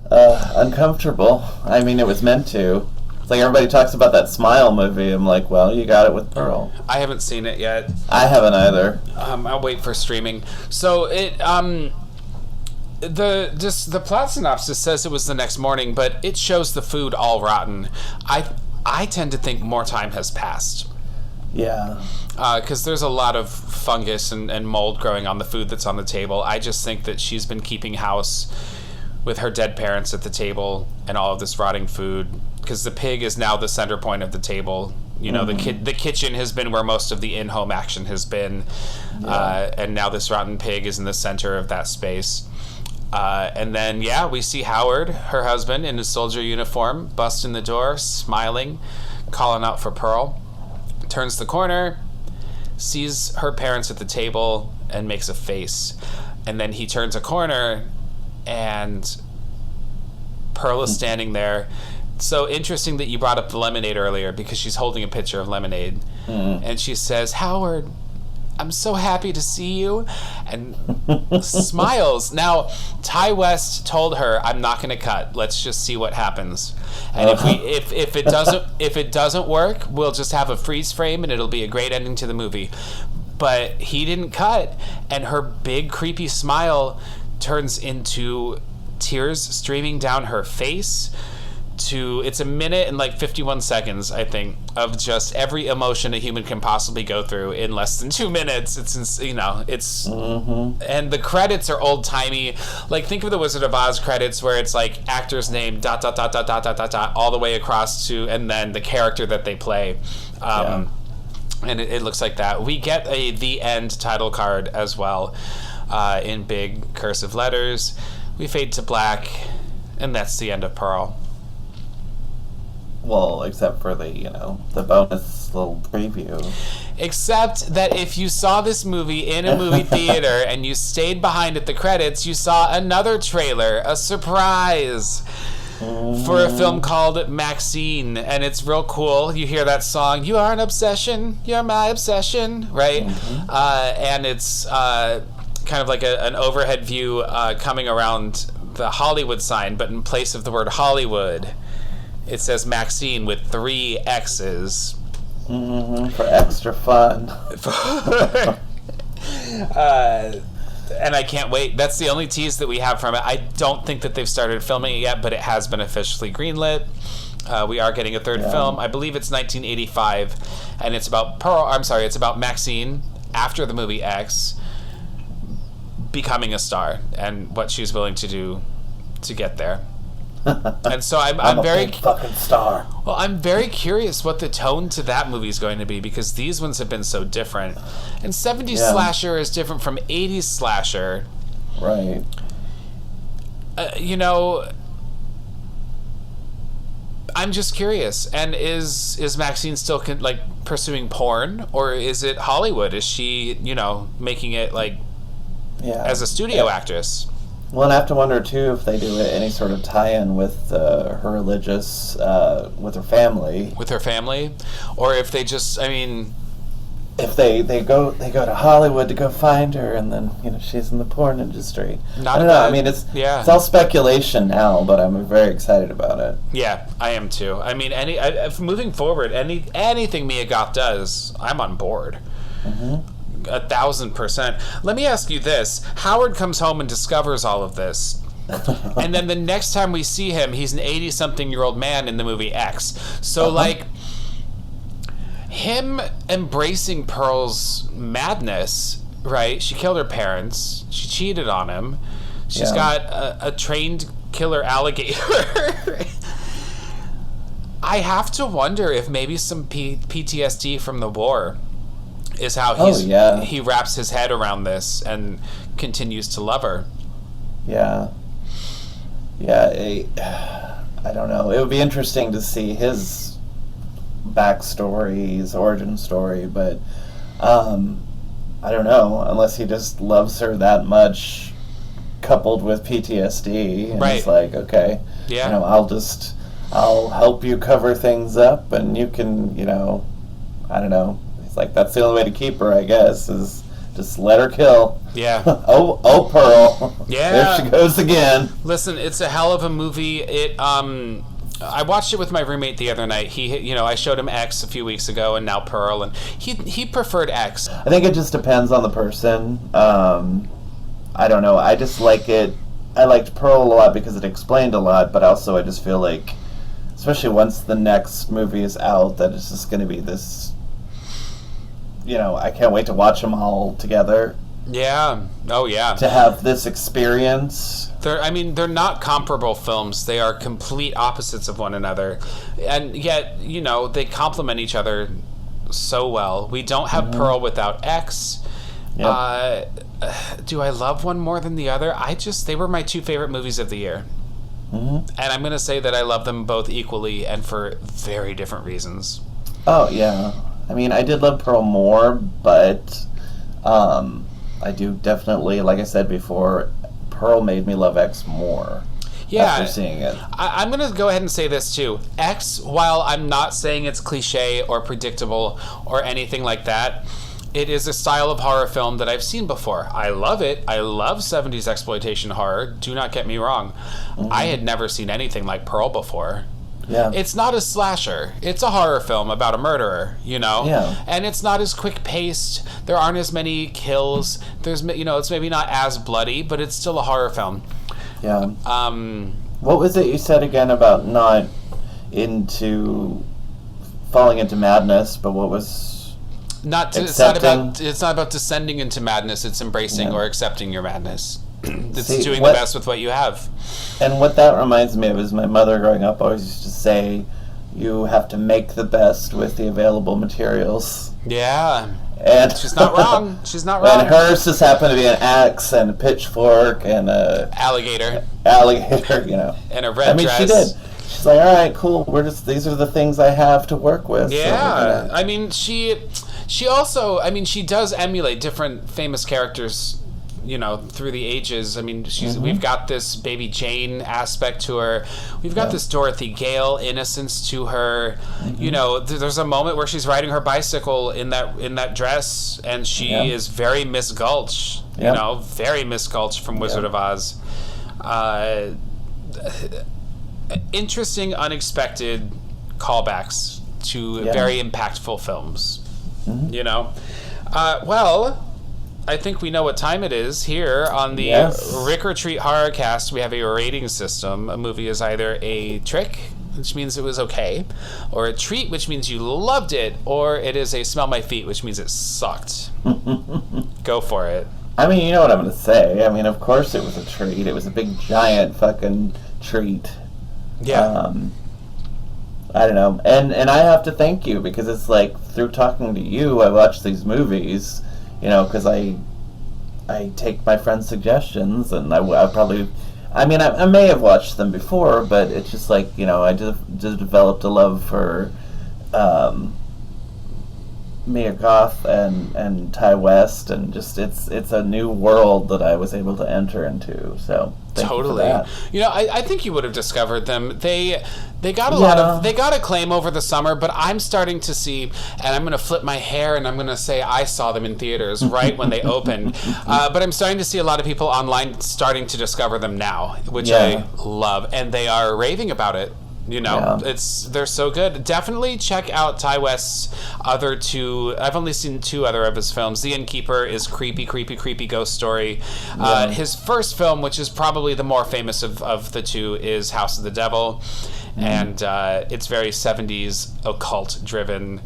uncomfortable. I mean, it was meant to. It's like everybody talks about that Smile movie. I'm like, well, you got it with Pearl. I haven't seen it yet. I haven't either. I'll wait for streaming. So it the plot synopsis says it was the next morning, but it shows the food all rotten. I tend to think more time has passed. Yeah. Because there's a lot of fungus and mold growing on the food that's on the table. I just think that she's been keeping house with her dead parents at the table and all of this rotting food, because the pig is now the center point of the table. You know, the kitchen has been where most of the in-home action has been, and now this rotten pig is in the center of that space. And then, we see Howard, her husband, in his soldier uniform, bust in the door, smiling, calling out for Pearl. Turns the corner, sees her parents at the table, and makes a face. And then he turns a corner, and Pearl is standing there. So interesting that you brought up the lemonade earlier, because she's holding a pitcher of lemonade. And she says, "Howard, I'm so happy to see you," and smiles. Now, Ty West told her, "I'm not going to cut. Let's just see what happens. And if it doesn't work, we'll just have a freeze frame, and it'll be a great ending to the movie." But he didn't cut, and her big creepy smile turns into tears streaming down her face. It's a minute and 51 seconds, I think, of just every emotion a human can possibly go through in less than 2 minutes. It's and the credits are old timey. Like, think of the Wizard of Oz credits, where it's like actor's name ... all the way across to, and then the character that they play. And it looks like that. We get a "The End" title card as well, in big cursive letters. We fade to black, and that's the end of Pearl. Well, except for the bonus little preview. Except that if you saw this movie in a movie theater and you stayed behind at the credits, you saw another trailer, a surprise, for a film called Maxine. And it's real cool. You hear that song, "You are an obsession, you're my obsession," right? And it's kind of like an overhead view coming around the Hollywood sign, but in place of the word Hollywood, it says Maxine with 3 X's. For extra fun. And I can't wait. That's the only tease that we have from it. I don't think that they've started filming it yet, but it has been officially greenlit. We are getting a third film. I believe it's 1985, and it's about it's about Maxine after the movie X becoming a star and what she's willing to do to get there. And so I'm very big fucking star. Well, I'm very curious what the tone to that movie is going to be, because these ones have been so different. And 70s slasher is different from 80s slasher. Right. I'm just curious. And is Maxine still pursuing porn, or is it Hollywood? Is she, making it as a studio actress? Well, and I have to wonder too if they do any sort of tie-in with her religious, with her family. With her family, or if they just, if they go to Hollywood to go find her, and then she's in the porn industry. I don't know. I mean, it's all speculation now, but I'm very excited about it. Yeah, I am too. I mean, moving forward, anything Mia Goth does, I'm on board. 1,000%. Let me ask you this: Howard comes home and discovers all of this. And then the next time we see him, he's an 80-something-year-old man in the movie X. So, him embracing Pearl's madness, right? She killed her parents. She cheated on him. She's got a trained killer alligator. I have to wonder if maybe some PTSD from the war is how he wraps his head around this and continues to love her. Yeah. Yeah, I don't know. It would be interesting to see his backstory, his origin story, but I don't know, unless he just loves her that much coupled with PTSD, and it's like, okay, I'll help you cover things up, and you can, I don't know. It's like, that's the only way to keep her, I guess, is just let her kill. Yeah. oh, Pearl. Yeah. There she goes again. Listen, it's a hell of a movie. I watched it with my roommate the other night. I showed him X a few weeks ago, and now Pearl, and he preferred X. I think it just depends on the person. I don't know. I just like it. I liked Pearl a lot because it explained a lot, but also I just feel like, especially once the next movie is out, that it's just going to be this. I can't wait to watch them all together. Yeah. Oh, yeah. To have this experience. They're not comparable films. They are complete opposites of one another. And yet, they complement each other so well. We don't have Pearl without X. Yep. Do I love one more than the other? They were my two favorite movies of the year. And I'm going to say that I love them both equally and for very different reasons. Oh, yeah. I did love Pearl more, but I do definitely, like I said before, Pearl made me love X more after seeing it. I'm going to go ahead and say this too. X, while I'm not saying it's cliche or predictable or anything like that, it is a style of horror film that I've seen before. I love it. I love 70s exploitation horror. Do not get me wrong. I had never seen anything like Pearl before. Yeah. It's not a slasher. It's a horror film about a murderer, Yeah. And it's not as quick-paced. There aren't as many kills. There's, it's maybe not as bloody, but it's still a horror film. Yeah. What was it you said again about not falling into madness, but what was it's not about descending into madness. It's embracing or accepting your madness. It's doing the best with what you have. And what that reminds me of is my mother growing up always used to say, you have to make the best with the available materials. Yeah. And she's not wrong. She's not wrong. And hers just happened to be an axe and a pitchfork and a alligator, and a red dress. She did. She's like, all right, cool. These are the things I have to work with. Yeah. She also, she does emulate different famous characters, through the ages. We've got this Baby Jane aspect to her. We've got this Dorothy Gale innocence to her. There's a moment where she's riding her bicycle in that dress, and she is very Miss Gulch. Very Miss Gulch from Wizard of Oz. Interesting, unexpected callbacks to very impactful films. Well, I think we know what time it is here on the Rick or Treat Horrorcast. We have a rating system. A movie is either a trick, which means it was okay, or a treat, which means you loved it, or it is a smell my feet, which means it sucked. Go for it. You know what I'm going to say. Of course it was a treat. It was a big, giant fucking treat. Yeah. I don't know. And I have to thank you, because it's like, through talking to you, I watch these movies, because I take my friends' suggestions, and I I mean, I may have watched them before, but it's just like, I just developed a love for Mia Goth and Ty West, and just it's a new world that I was able to enter into. So thank you for that. I think you would have discovered them. They got they got acclaim over the summer, but I'm starting to see, and I'm going to flip my hair and I'm going to say I saw them in theaters right when they opened. But I'm starting to see a lot of people online starting to discover them now, which I love, and they are raving about it. They're so good. Definitely check out Ty West's other two. I've only seen 2 other of his films. The Innkeeper is creepy ghost story. His first film, which is probably the more famous of the 2, is House of the Devil. And it's very 70s occult driven.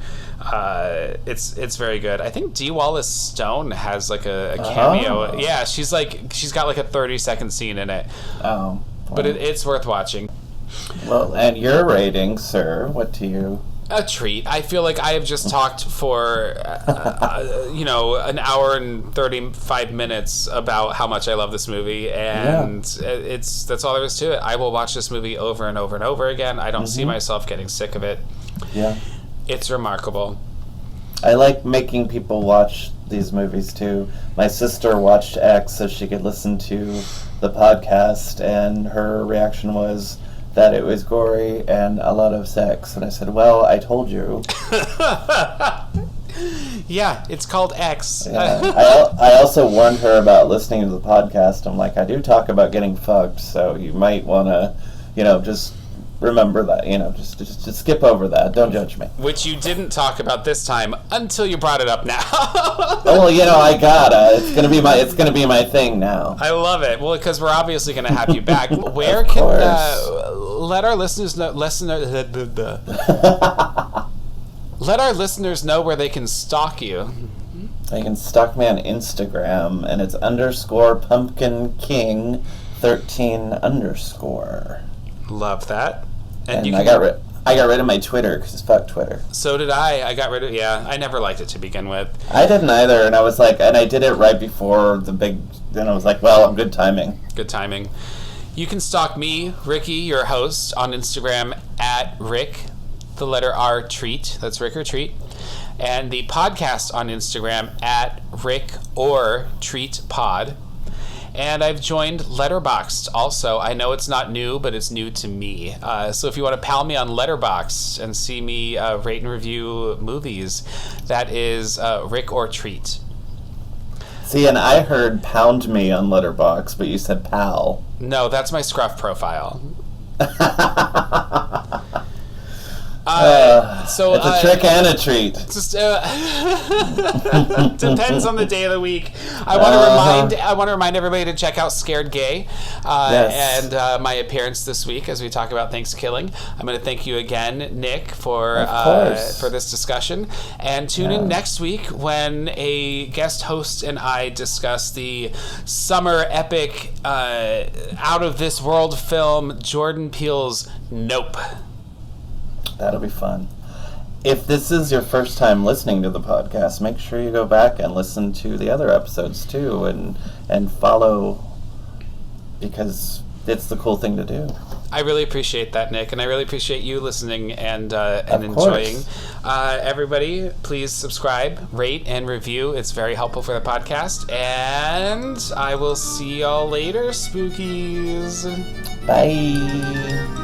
It's very good. I think Dee Wallace Stone has like a cameo. Oh. Yeah, she's got like a 30-second scene in it. Oh. But it's worth watching. Well, and your rating, sir, what do you... A treat. I feel like I have just talked for, an hour and 35 minutes about how much I love this movie, and that's all there is to it. I will watch this movie over and over and over again. I don't see myself getting sick of it. Yeah. It's remarkable. I like making people watch these movies, too. My sister watched X so she could listen to the podcast, and her reaction was that it was gory and a lot of sex. And I said, well, I told you. Yeah, it's called X. Yeah. I also warned her about listening to the podcast. I'm like, I do talk about getting fucked, so you might want to, just remember that. Just skip over that. Don't judge me. Which you didn't talk about this time until you brought it up now. Well, I gotta. It's gonna be my thing now. I love it. Well, because we're obviously gonna have you back. Where can let our listeners know? Let our listeners know where they can stalk you. They can stalk me on Instagram, and it's _PumpkinKing13_. Love that. And I got rid of my Twitter because fuck Twitter. So did I. I got rid of I never liked it to begin with. I didn't either, and I was like, and I did it right before the big. Then I was like, well, I'm good timing. Good timing. You can stalk me, Ricky, your host, on Instagram at Rick, the letter R Treat. That's Rick or Treat. And the podcast on Instagram at Rick or Treat Pod. And I've joined Letterboxd also. I know it's not new, but it's new to me. So if you want to pal me on Letterboxd and see me rate and review movies, that is Rick or Treat. See, and I heard pound me on Letterboxd, but you said pal. No, that's my Scruff profile. So it's a trick and a treat. Just depends on the day of the week. I want to remind everybody to check out Scared Gay and my appearance this week as we talk about Thanksgiving. I'm going to thank you again, Nick, for this discussion, and tune in next week when a guest host and I discuss the summer epic, out of this world film Jordan Peele's Nope. That'll be fun. If this is your first time listening to the podcast, make sure you go back and listen to the other episodes too, and follow, because it's the cool thing to do. I really appreciate that, Nick, and I really appreciate you listening and enjoying. Everybody, please subscribe, rate, and review. It's very helpful for the podcast. And I will see y'all later, spookies. Bye.